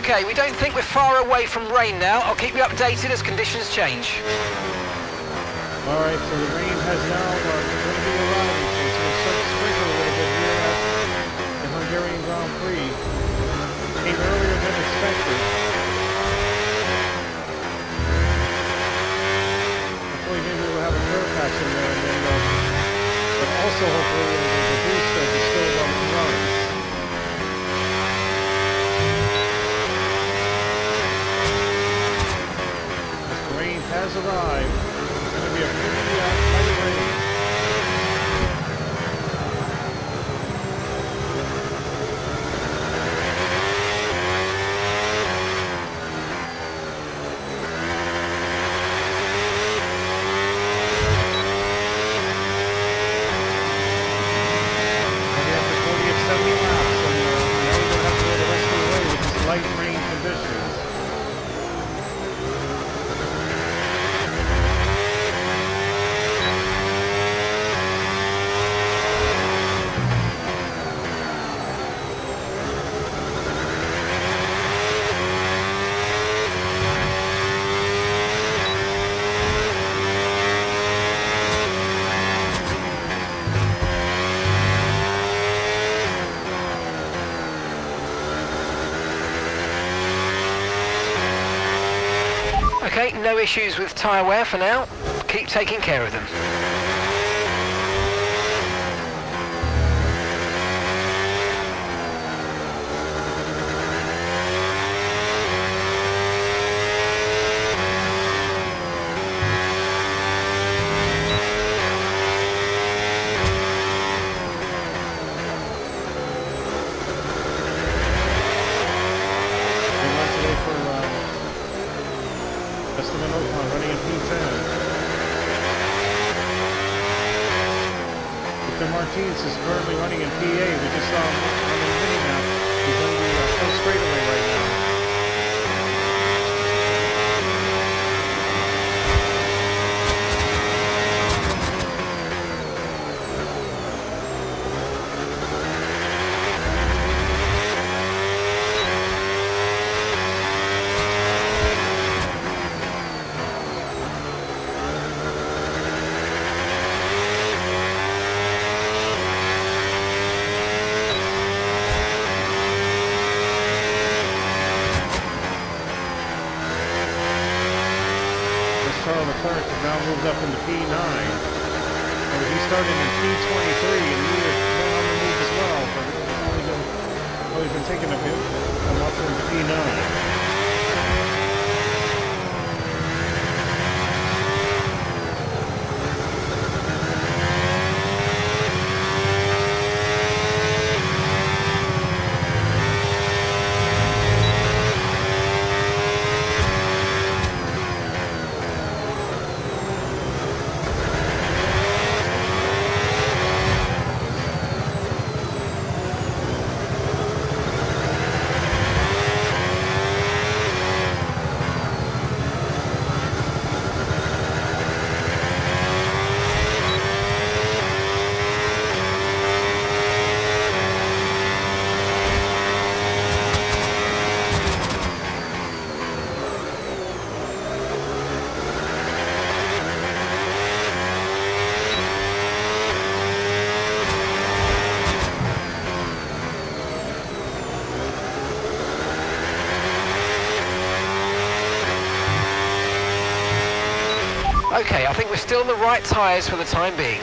Okay, we don't think we're far away from rain now. I'll keep you updated as conditions change. All right, so the rain has now going to be arriving. So it's going to start to sprinkle a little bit here at the Hungarian Grand Prix. Came earlier than expected. Hopefully maybe we'll have a third also hopefully the boost is still runs. The rain has arrived. It's going to be a pretty light rain. Light rain conditions. Okay, no issues with tyre wear for now. Keep taking care of them. Running in P10. Victor Martins is currently running in PA. We just saw him on the mini map. He's on the full straightaway right now. Leclerc has now moved up into P9. So he started in P23 and he was on the move as well, but he's been taking a bit and up into P9. Okay, I think we're still in the right tyres for the time being.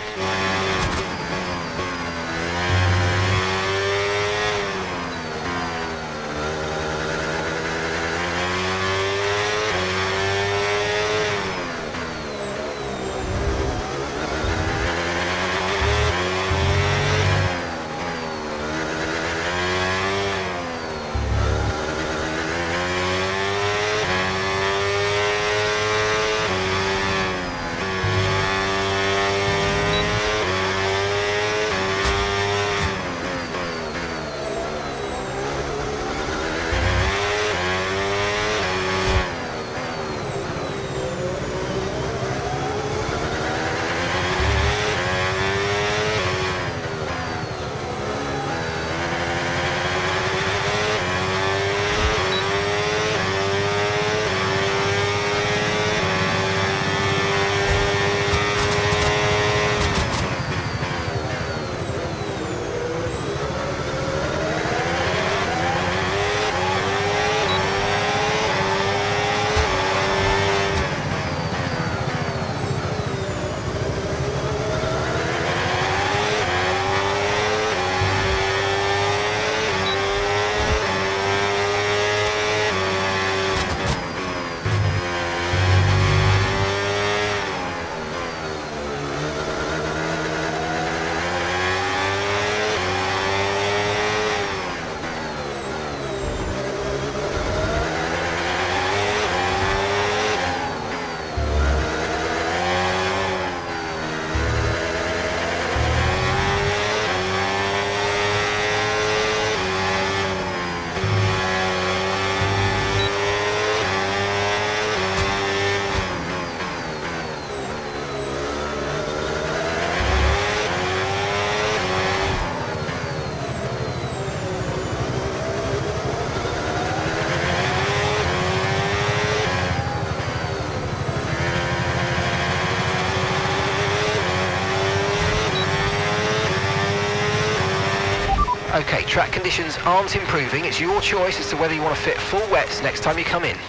Okay, track conditions aren't improving. It's your choice as to whether you want to fit full wets next time you come in. Well,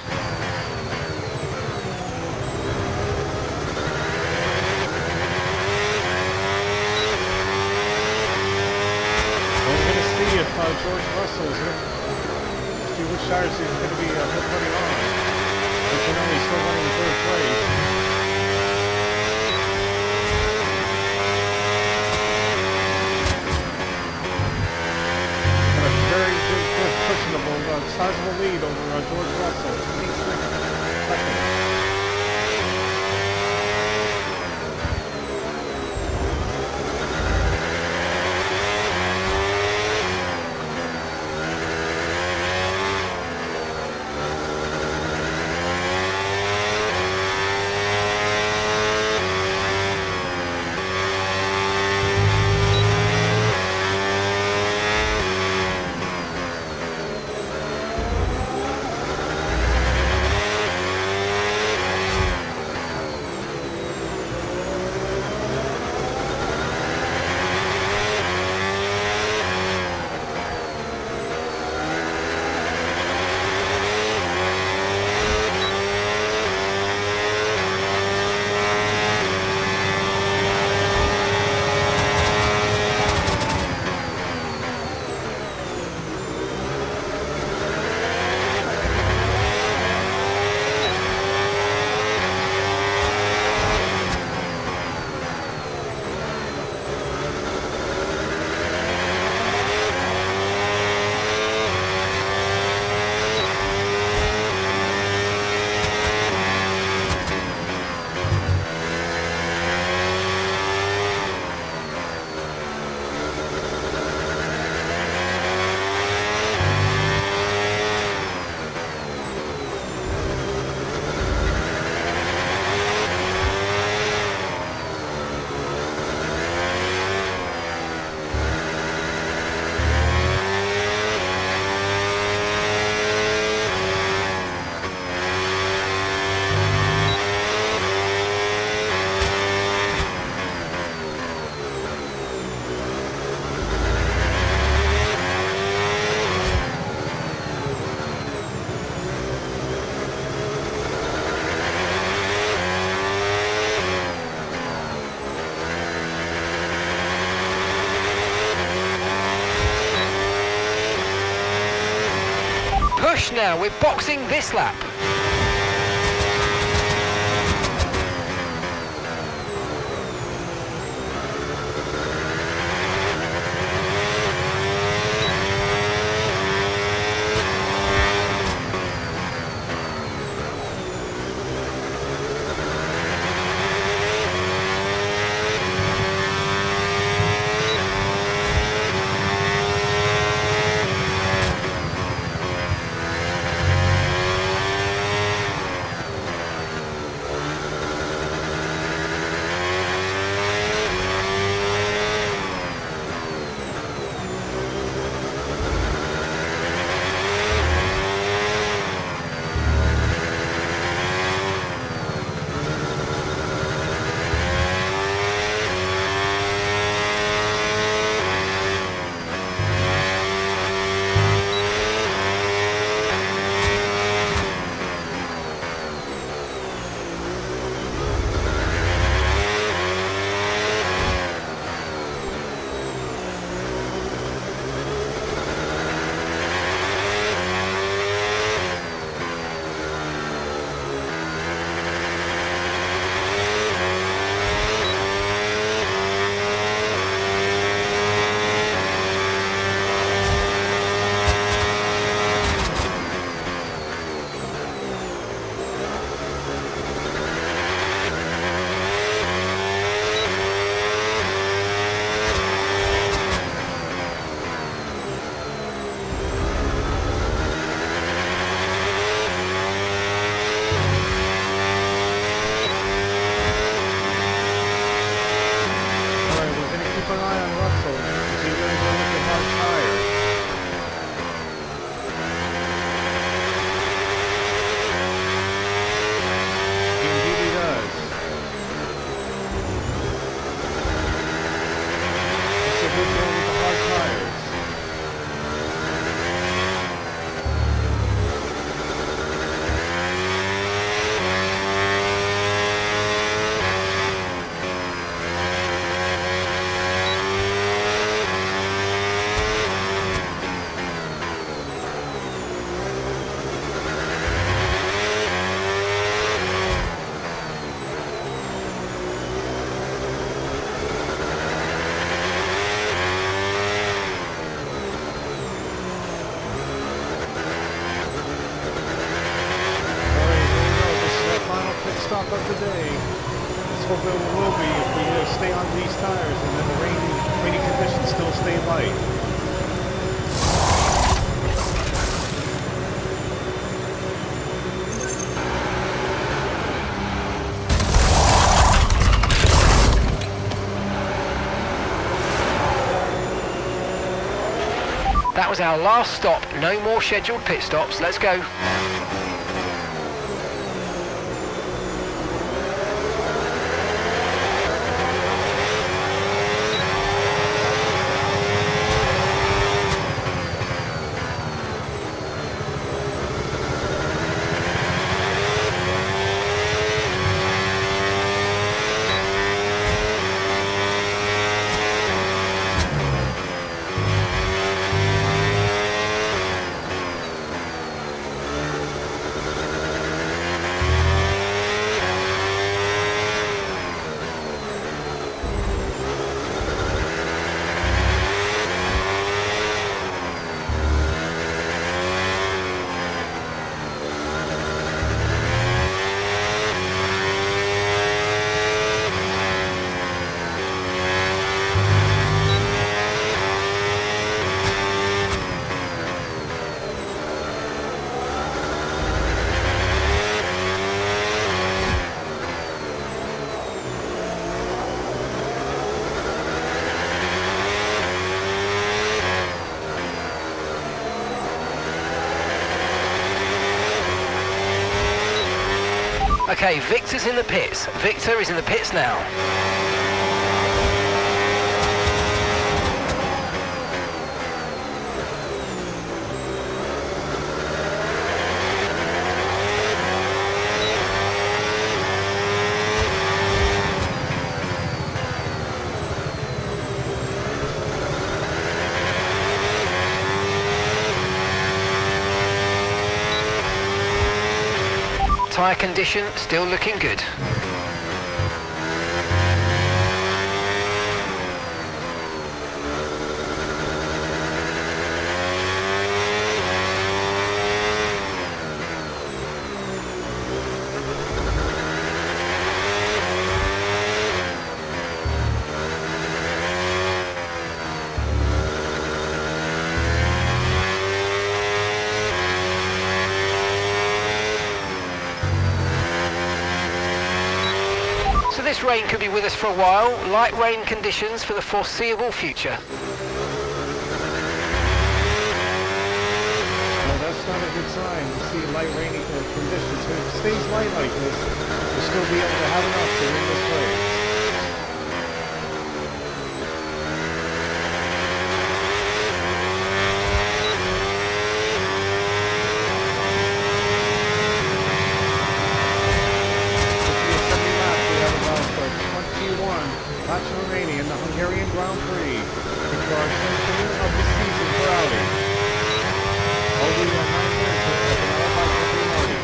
we're going to see if George Russell is going to see which tires he's going to be putting on. Which you know he's still running third place. Very good, questionable, sizable lead over George Russell. 26 seconds. Push now, we're boxing this lap. what it will be if we stay on these tires and then the rainy conditions still stay light. That was our last stop. No more scheduled pit stops. Let's go. Okay, Victor's in the pits. Victor is in the pits now. Tyre condition still looking good. This rain could be with us for a while. Light rain conditions for the foreseeable future. Well, that's not a good sign to see light rainy conditions. If it stays light like this, we'll still be able to have enough to win this race. Laps remaining in the Hungarian Grand Prix, which are century of the season for Audi. Audi are 9 wins as an all-by Audi.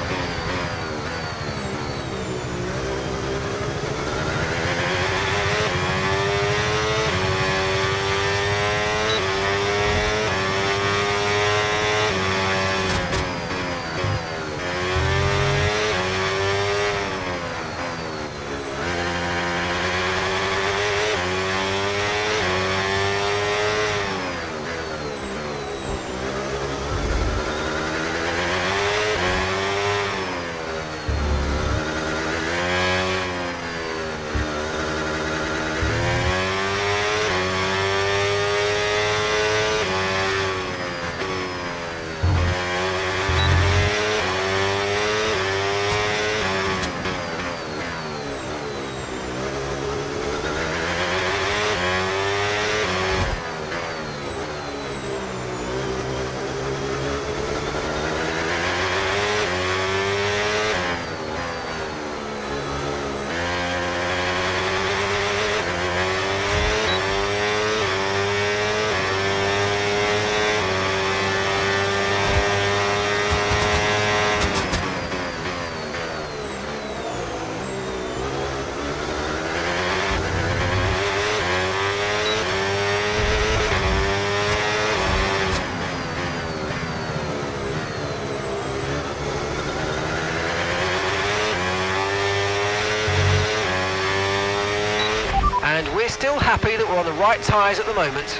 And we're still happy that we're on the right tyres at the moment.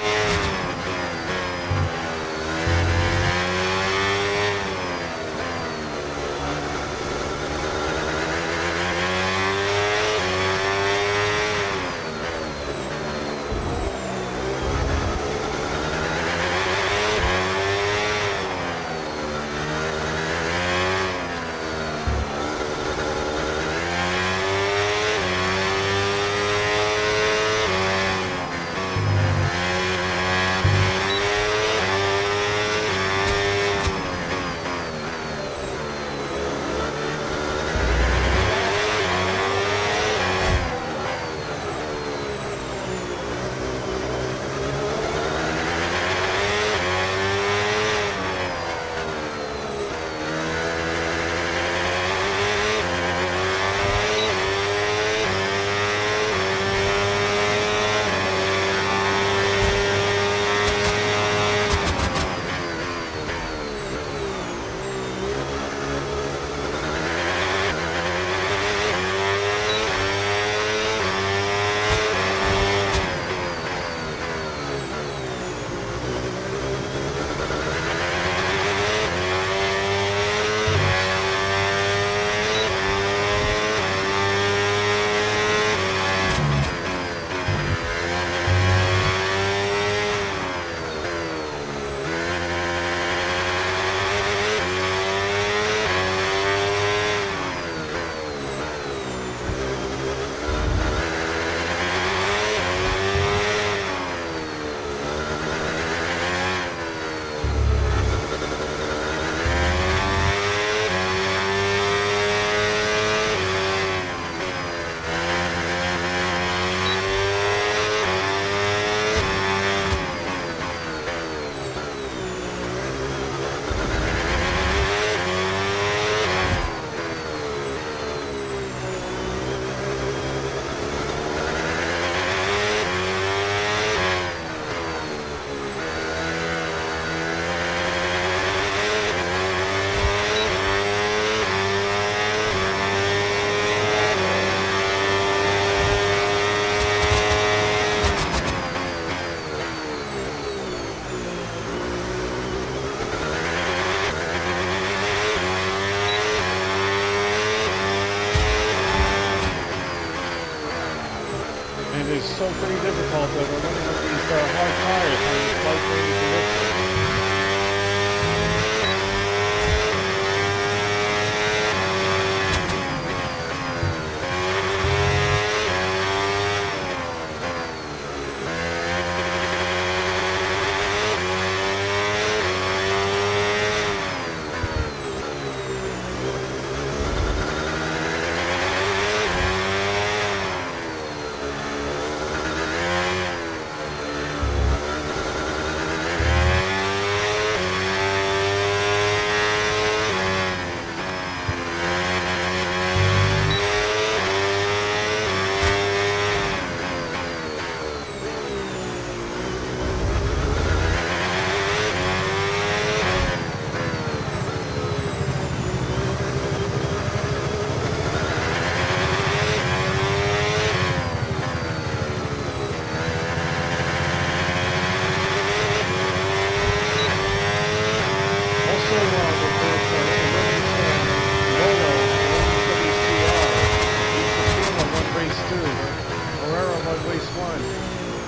It's so pretty difficult that we're running with these hard tires on these light rainy conditions.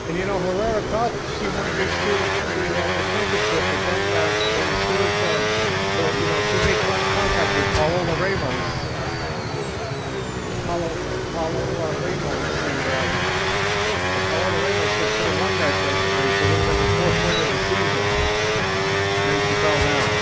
And you know, Herrera thought she won race 2 in the championship, but then she made one contact with Paulo Ramos. Paulo Ramos, and Paulo Ramos was going to won that race. It was the fourth win of the season. And then she fell down.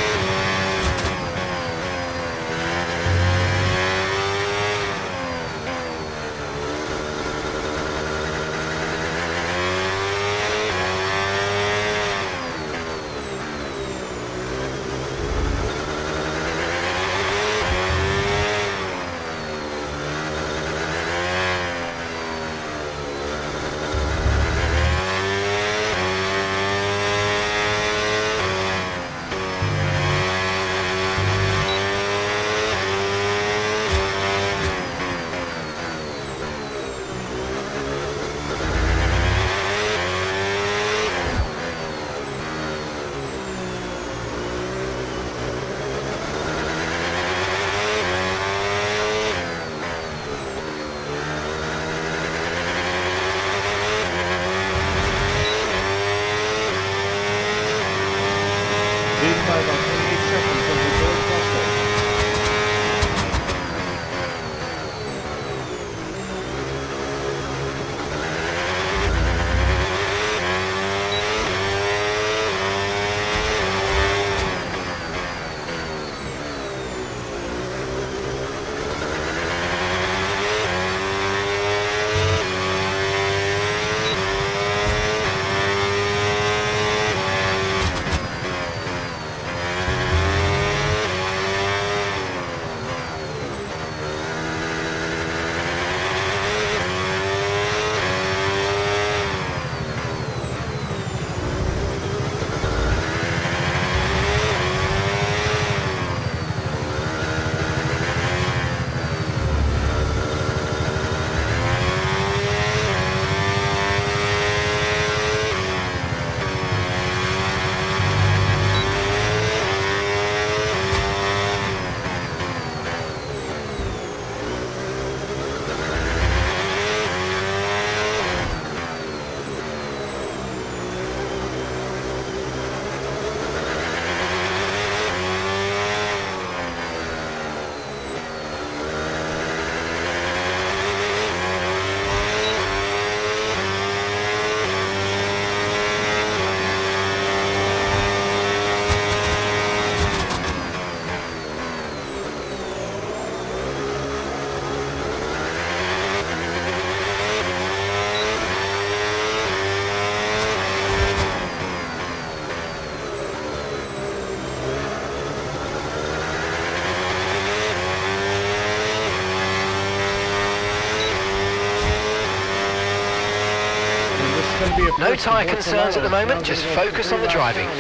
No tyre concerns at the moment, just focus on the driving. 7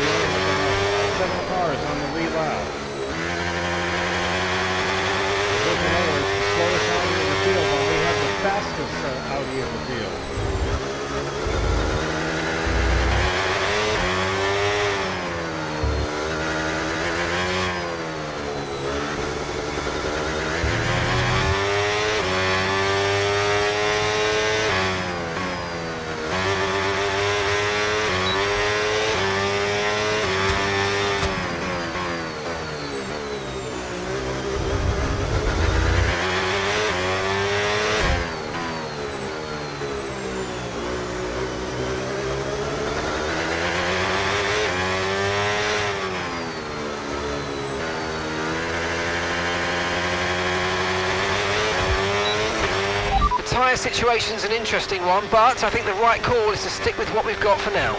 cars on the lead lap. The slowest Audi in the field, while we have the fastest Audi in the field. Tyre situation's an interesting one, but I think the right call is to stick with what we've got for now.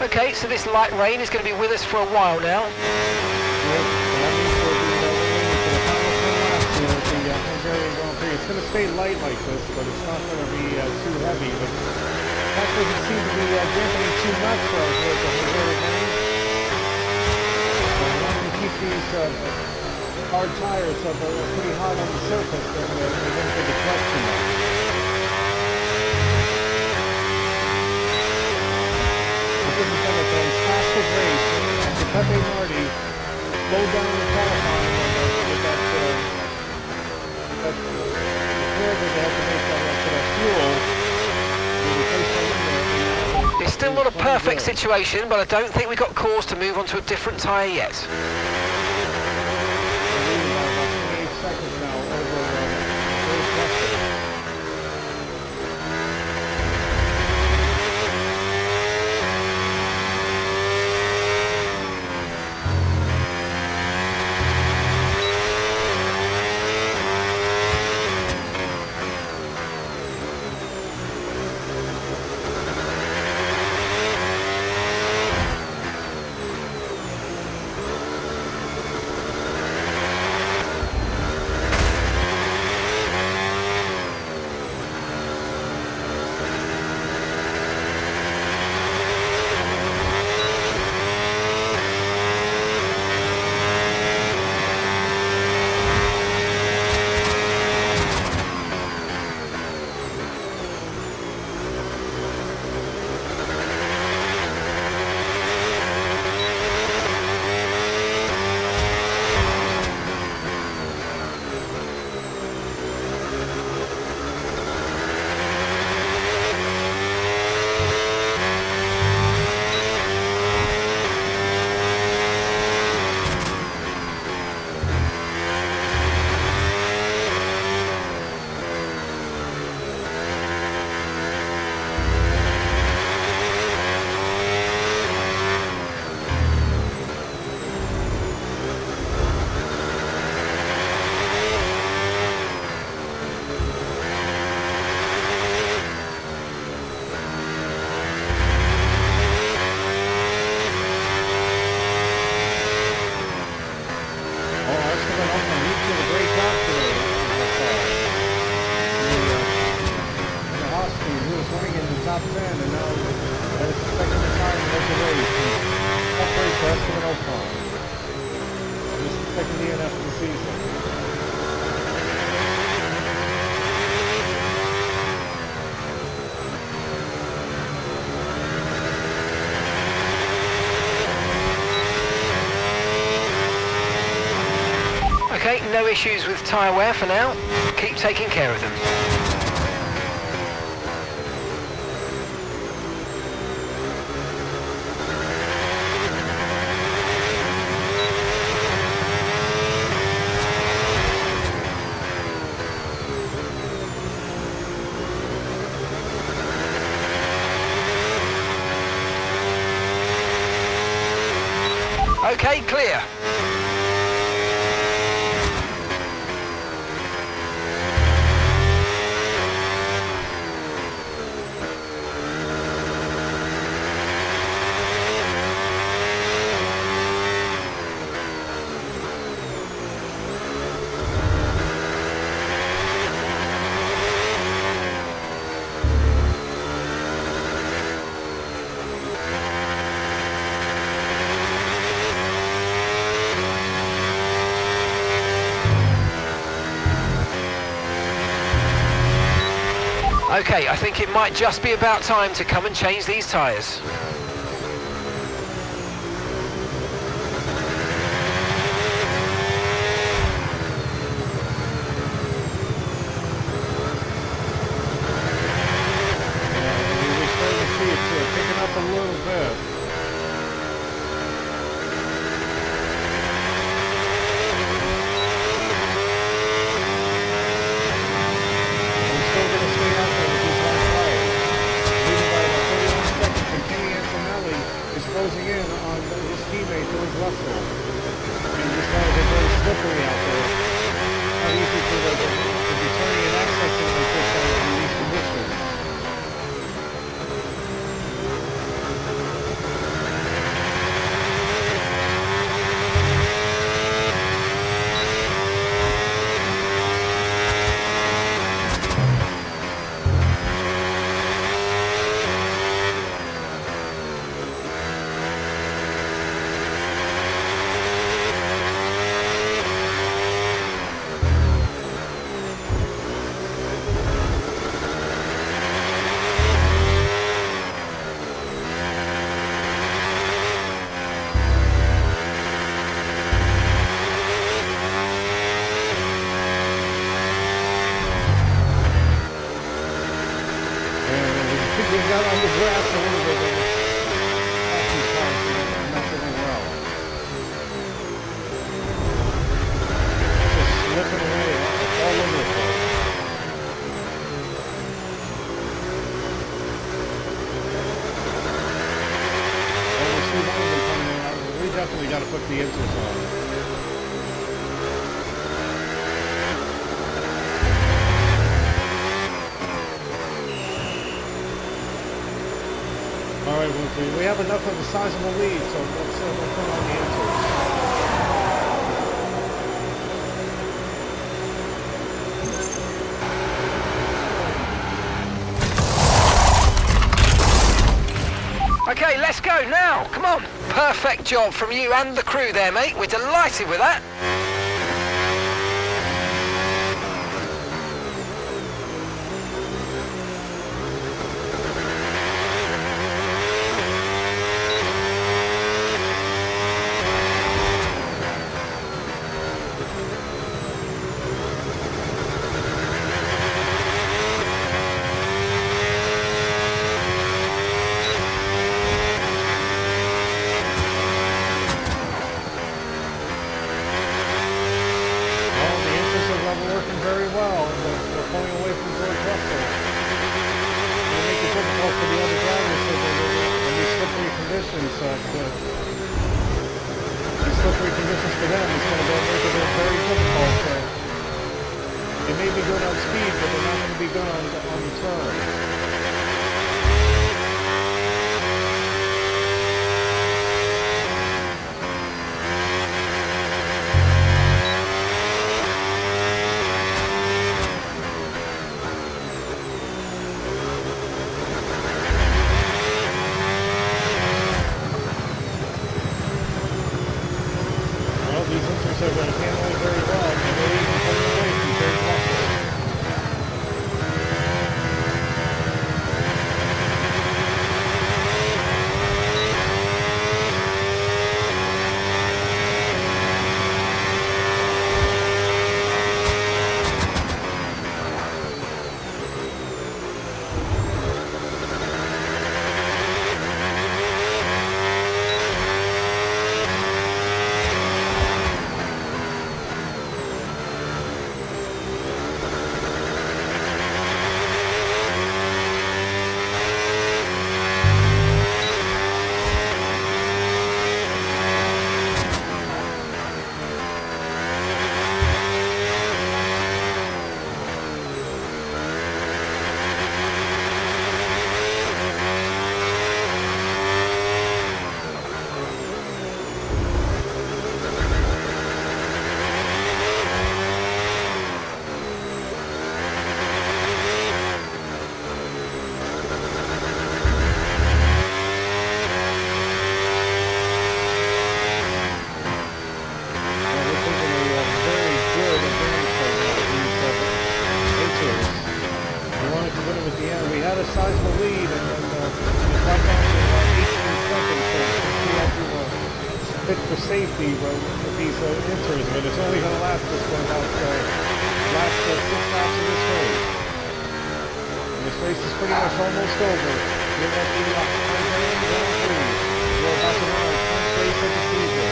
Okay, so this light rain is going to be with us for a while now. Yep, that means we'll be going into the final turn last year at the Hungarian Grand Prix. It's going to stay light like this, but it's not going to be too heavy. But that doesn't seem to be dampening too much for us here at the Hungarian rain. As long as we keep these hard tires up pretty hard on the surface, then we won't get the question mark. This has been a fantastic race. The Pepi Marty slowed down the qualifying with that repair that they had to make to that fuel. It's still not a perfect situation, but I don't think we've got cause to move on to a different tyre yet. Okay, no issues with tyre wear for now. Keep taking care of them. Okay, clear. Okay, I think it might just be about time to come and change these tyres. We're starting to see it picking up a little bit. Closing in on his teammate George Russell, and just kind of been very slippery out there. Not easy for the be turning and accessing like this in these conditions. definitely got to put the inters on. All right, we have enough of a sizable lead, so let's put on the inters. Okay, let's go now. Come on. Perfect job from you and the crew there, mate. We're delighted with that. safety with these inters, but it's only going to last us for about last 6 laps of this race. And this race is pretty much almost over. We're at the Hungarian Grand Prix. We're about to run our 10th race of the season.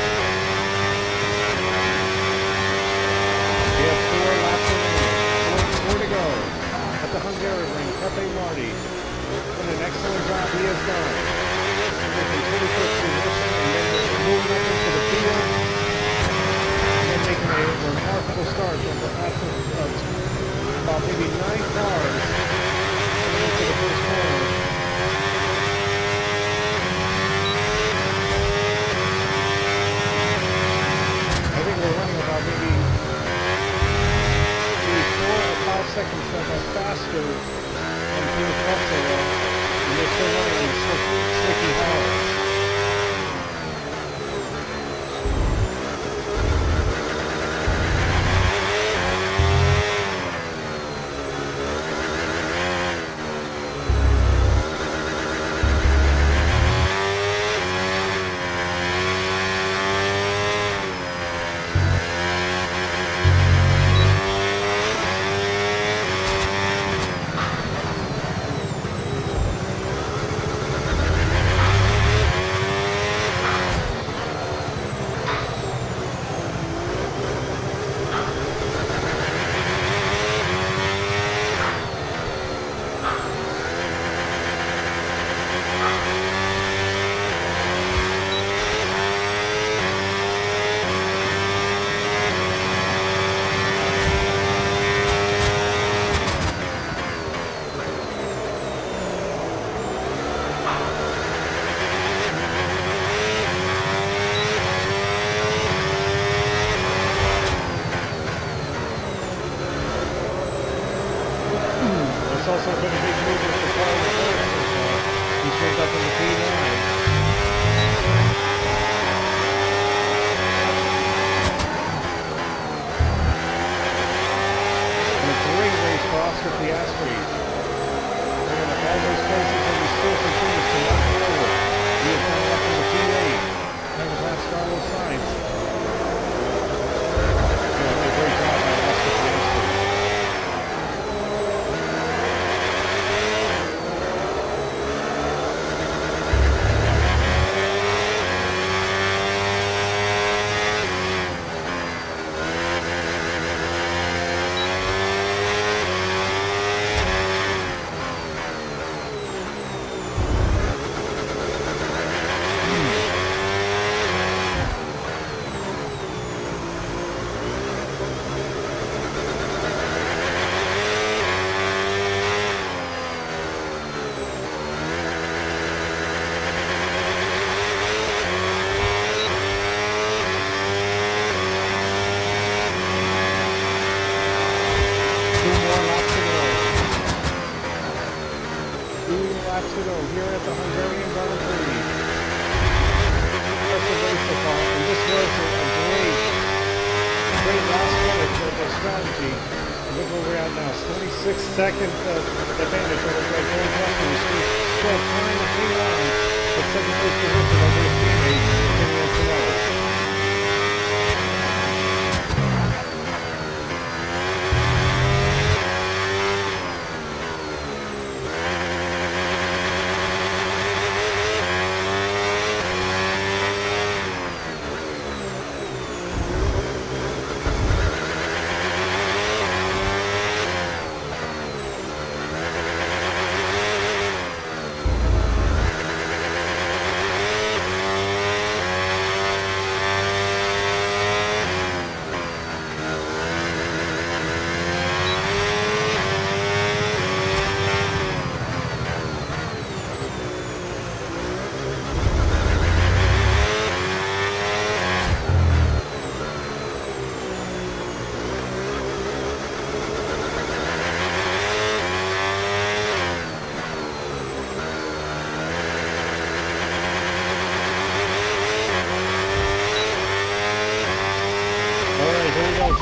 We have 4 laps remaining. 4 to go at the Hungaroring. Pepi what an excellent job he has done. Making 25th position and then moving up into the field and then making a remarkable start from the passing of about maybe 9 cars into the first corner. I think we're running about maybe 4 or 5 seconds faster than Peter Russell, and they're still running in slicky hours. also been a big mover for Carl Leclerc so far. He's moved up in the P9. Oscar Piastri. We're in all those places and he still continues to knock it over. He is now up in the P8. And that's Carlos Sainz. A great job by Oscar Piastri. Here at the Hungarian Grand Prix. That's a race to call, and this was a great last minute strategy. Look where we're at now. 26-second advantage over Greg Russell. He's still trying to hang on to second place position over his teammate, Kimi Antonelli.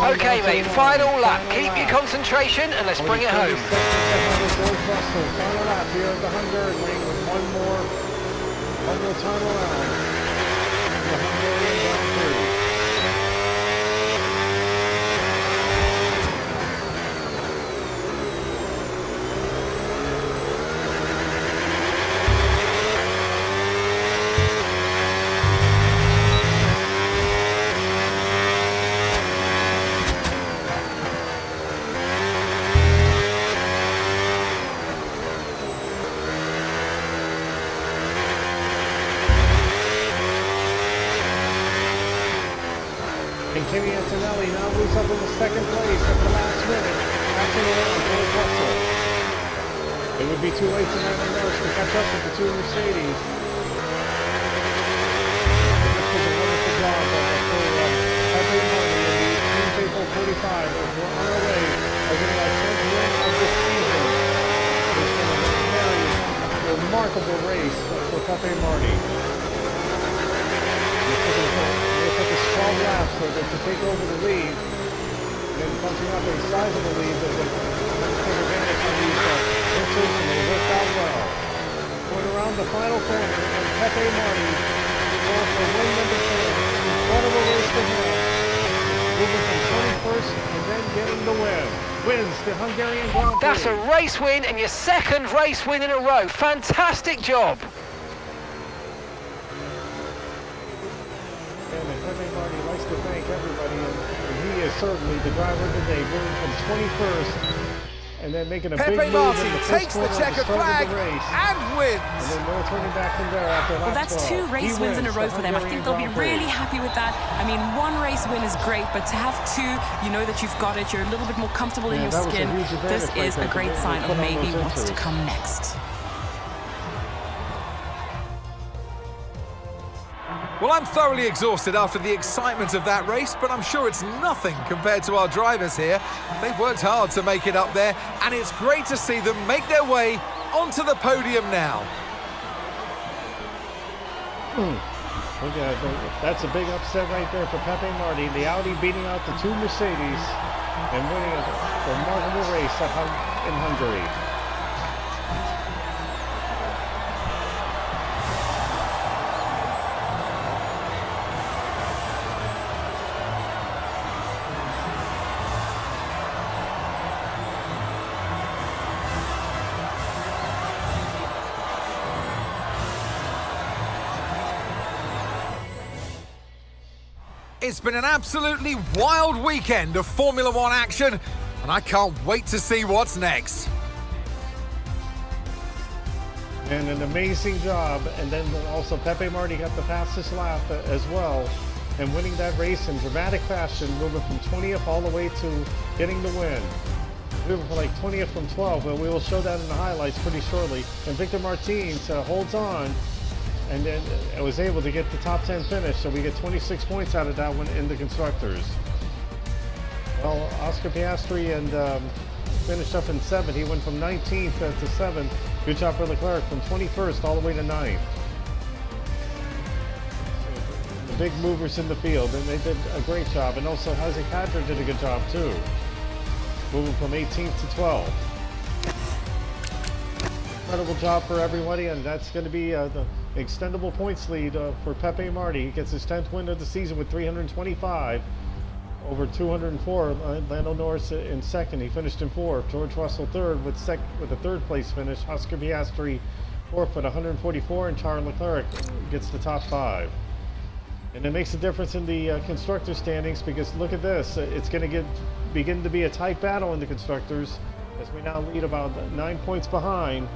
Okay, mate, final lap. Keep your concentration and let's bring it home. Final lap here at the Hungaroring with one more time around. The Hungarian Grand Prix. And Kimi Antonelli now moves up into second place at the last minute, passing around George Russell. It would be too late for Lando Norris to catch up with the two Mercedes. This was a wonderful job for Pepi and Team JPO 45 as we're on our way as in our 10th win of the season. It's been a very remarkable race for Pepi and Marty. It took us 12 laps to take over the lead, and punching up a sizable lead that would take advantage of these pitches, and they worked out well. Going around the final corner, and Pepi Marty going for win number 10. Incredible race for him. Moving from 21st and then getting the win. Wins the Hungarian Grand Prix. That's a race win and your second race win in a row. Fantastic job. Pepi Marty likes to thank everybody, and he is certainly the driver of the day, moving from 21st and then making a big move Martin in the takes the checkered flag and wins. And then no turning back from there after lap 12. Well, that's 2 race wins in a row for them. I think they'll be really happy with that. I mean, 1 race win is great, but to have 2, you know that you've got it. You're a little bit more comfortable in your skin. This is a great sign of maybe what's to come next. Well, I'm thoroughly exhausted after the excitement of that race, but I'm sure it's nothing compared to our drivers here. They've worked hard to make it up there, and it's great to see them make their way onto the podium now. Look at that. That's a big upset right there for Pepi Marti. The Audi beating out the two Mercedes and winning a remarkable race in Hungary. It's been an absolutely wild weekend of Formula One action, and I can't wait to see what's next. And an amazing job, and then also Pepi Marti got the fastest lap as well, and winning that race in dramatic fashion, moving from 20th all the way to getting the win. We were like 20th from 12, but we will show that in the highlights pretty shortly. And Victor Martins holds on, and then I was able to get the top 10 finish, so we get 26 points out of that one in the Constructors. Well, Oscar Piastri and finished up in 7th. He went from 19th to 7th. Good job for Leclerc from 21st all the way to 9th. The big movers in the field, and they did a great job. And also Hazy Kadri did a good job too, moving from 18th to 12th. Incredible job for everybody, and that's going to be the extendable points lead for Pepi Marti. He gets his 10th win of the season with 325 over 204. Lando Norris in 2nd. He finished in 4th. George Russell 3rd with a 3rd place finish. Oscar Piastri 4th with 144, and Charles Leclerc gets the top 5. And it makes a difference in the constructor standings, because look at this. It's going to begin to be a tight battle in the Constructors, as we now lead about 9 points behind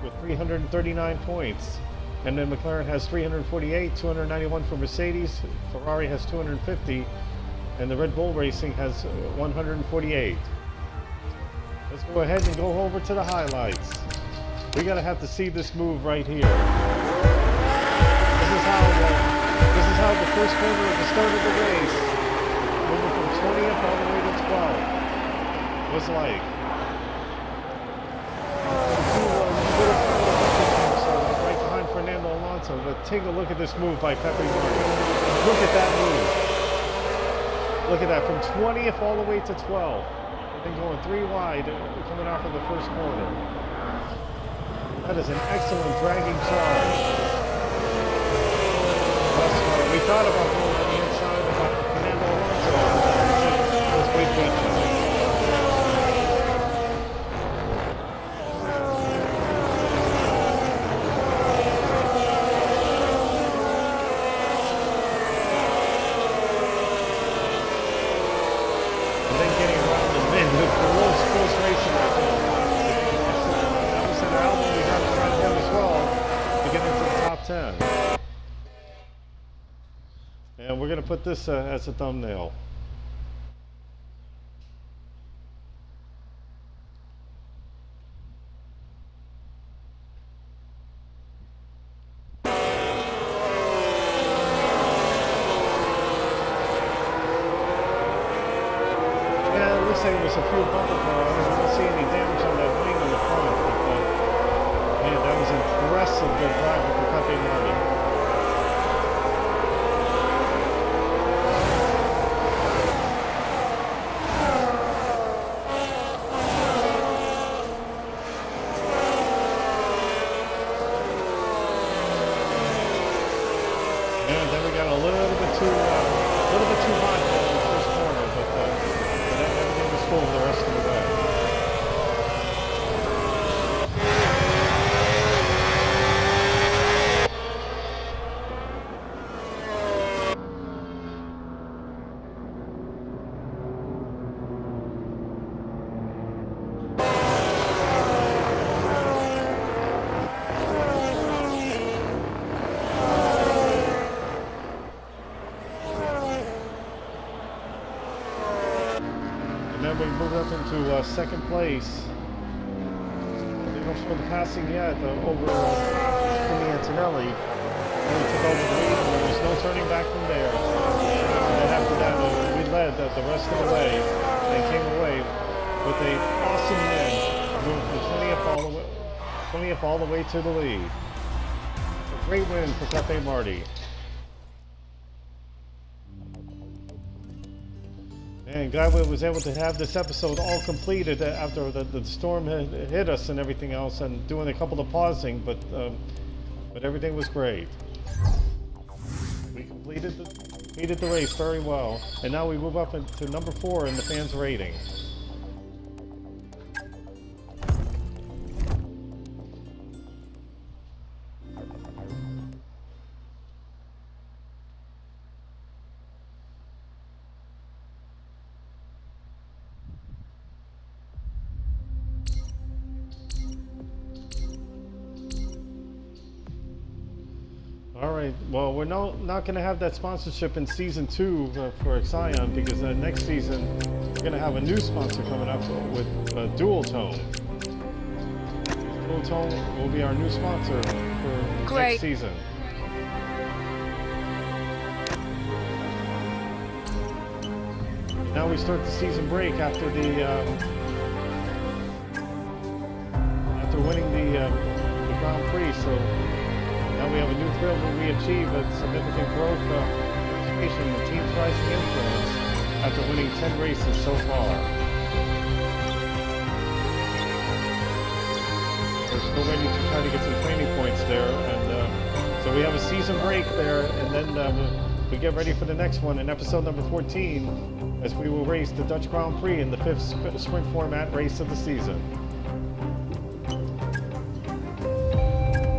with 339 points. And then McLaren has 348, 291 for Mercedes, Ferrari has 250, and the Red Bull Racing has 148. Let's go ahead and go over to the highlights. We're gonna have to see this move right here. This is how the first corner at the start of the race, moving from 20th all the way to 12th, was like. Fernando Alonso, but take a look at this move by Pepi Marti. Look at that move. Look at that, from 20th all the way to 12th. And then going 3 wide, coming off of the first corner. That is an excellent dragging charge. We thought about going on the inside about Fernando Alonso. It was great question. And we're going to put this as a thumbnail. Yeah, it looks like there was a few bumper cars. I don't see any damage on that wing on the front. But, man, that was impressive good driving for Pepi Marti. And then we got a little bit too hot in the first corner, but everything was full the rest of the way. And then we moved up into second place. They don't show the passing yet over Kimi Antonelli. He took over the lead, and there's no rest of the way and came away with an awesome win, moving from 20th all the way to the lead. A great win for Pepi Marty. And glad we was able to have this episode all completed after the storm had hit us and everything else, and doing a couple of pausing, but everything was great. We completed the race very well, and now we move up into number 4 in the fans' rating. All right, well, we're not going to have that sponsorship in season 2 for Xion, because next season we're going to have a new sponsor coming up with Dual Tone. Dual Tone will be our new sponsor for next season. Now we start the season break after winning the Grand Prix, so now we have a new thrill where we achieve a significant growth participation in the team's rising influence after winning 10 races so far. We're still waiting to try to get some training points there, and so we have a season break there, and then we get ready for the next one in episode number 14, as we will race the Dutch Grand Prix in the 5th sprint format race of the season.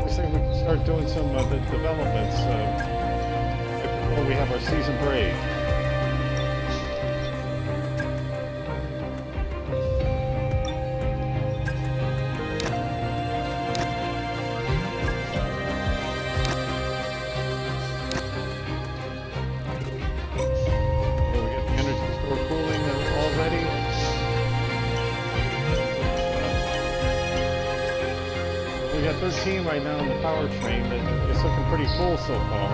We can start doing some of the developments before we have our season break. Here we get the energy store cooling already. We got 13 right now in the powertrain, and it's looking pretty full so far.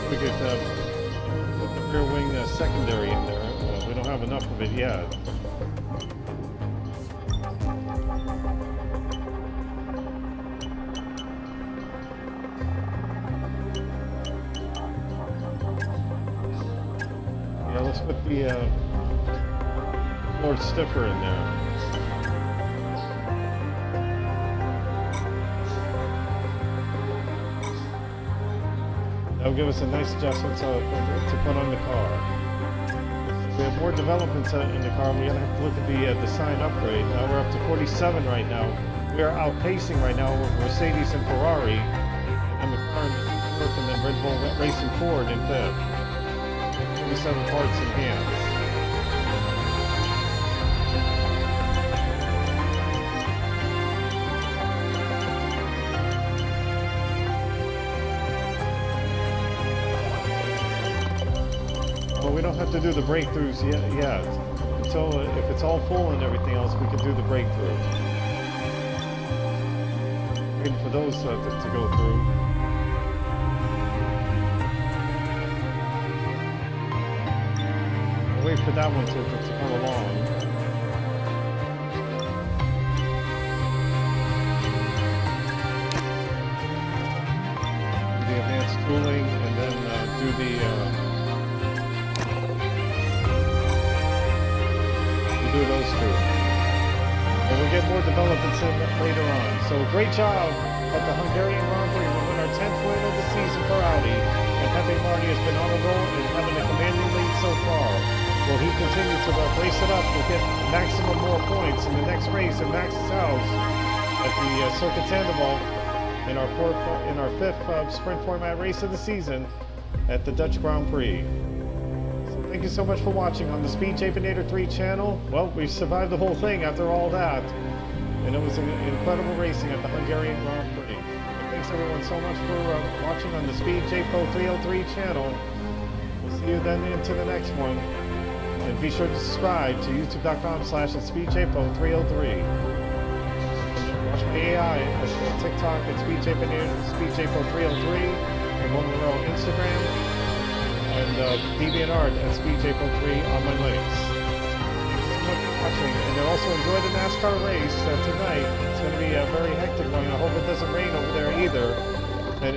We could put the rear wing secondary in there. We don't have enough of it yet. Yeah, let's put the more stiffer in there. That'll give us a nice adjustment to put on the car. If we have more developments in the car, we're going to have to look at the design upgrade. Now we're up to 47 right now. We are outpacing right now with Mercedes and Ferrari, and McLaren in 4th, and then Red Bull Racing Ford in 5th. 47 parts in hands. We don't have to do the breakthroughs yet. Until if it's all full and everything else, we can do the breakthrough. Waiting for those to go through. I'll wait for that one to come along. The advanced tooling, and then do the do those two. And we'll get more developments in later on. So great job at the Hungarian Grand Prix. We win our 10th win of the season for Audi. And Pepi Marty has been on a roll and having a commanding lead so far. Will he continue to race it up? We'll get maximum more points in the next race at Max's house at the Circuit Zandvoort in our 5th sprint format race of the season at the Dutch Grand Prix. Thank you so much for watching on the Speed JPO 3 channel. Well, we survived the whole thing after all that. And it was an incredible racing at the Hungarian Grand Prix. And thanks everyone so much for watching on the Speed JPO 303 channel. We'll see you then into the next one. And be sure to subscribe to youtube.com/speedjpo303. Wash my AI, TikTok at SpeedJPO303, and Hungaroring Instagram, and DeviantArt at SpeedJPO3 on my links. Watching, and then also enjoy the NASCAR race tonight. It's going to be very hectic one. I hope it doesn't rain over there either,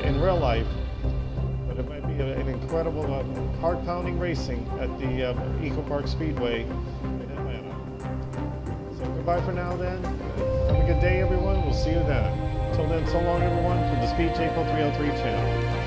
in real life. But it might be an incredible, heart-pounding racing at the Eco Park Speedway in Atlanta. So goodbye for now then. Have a good day, everyone. We'll see you then. Until then, so long, everyone, from the Speed JPO 303 channel.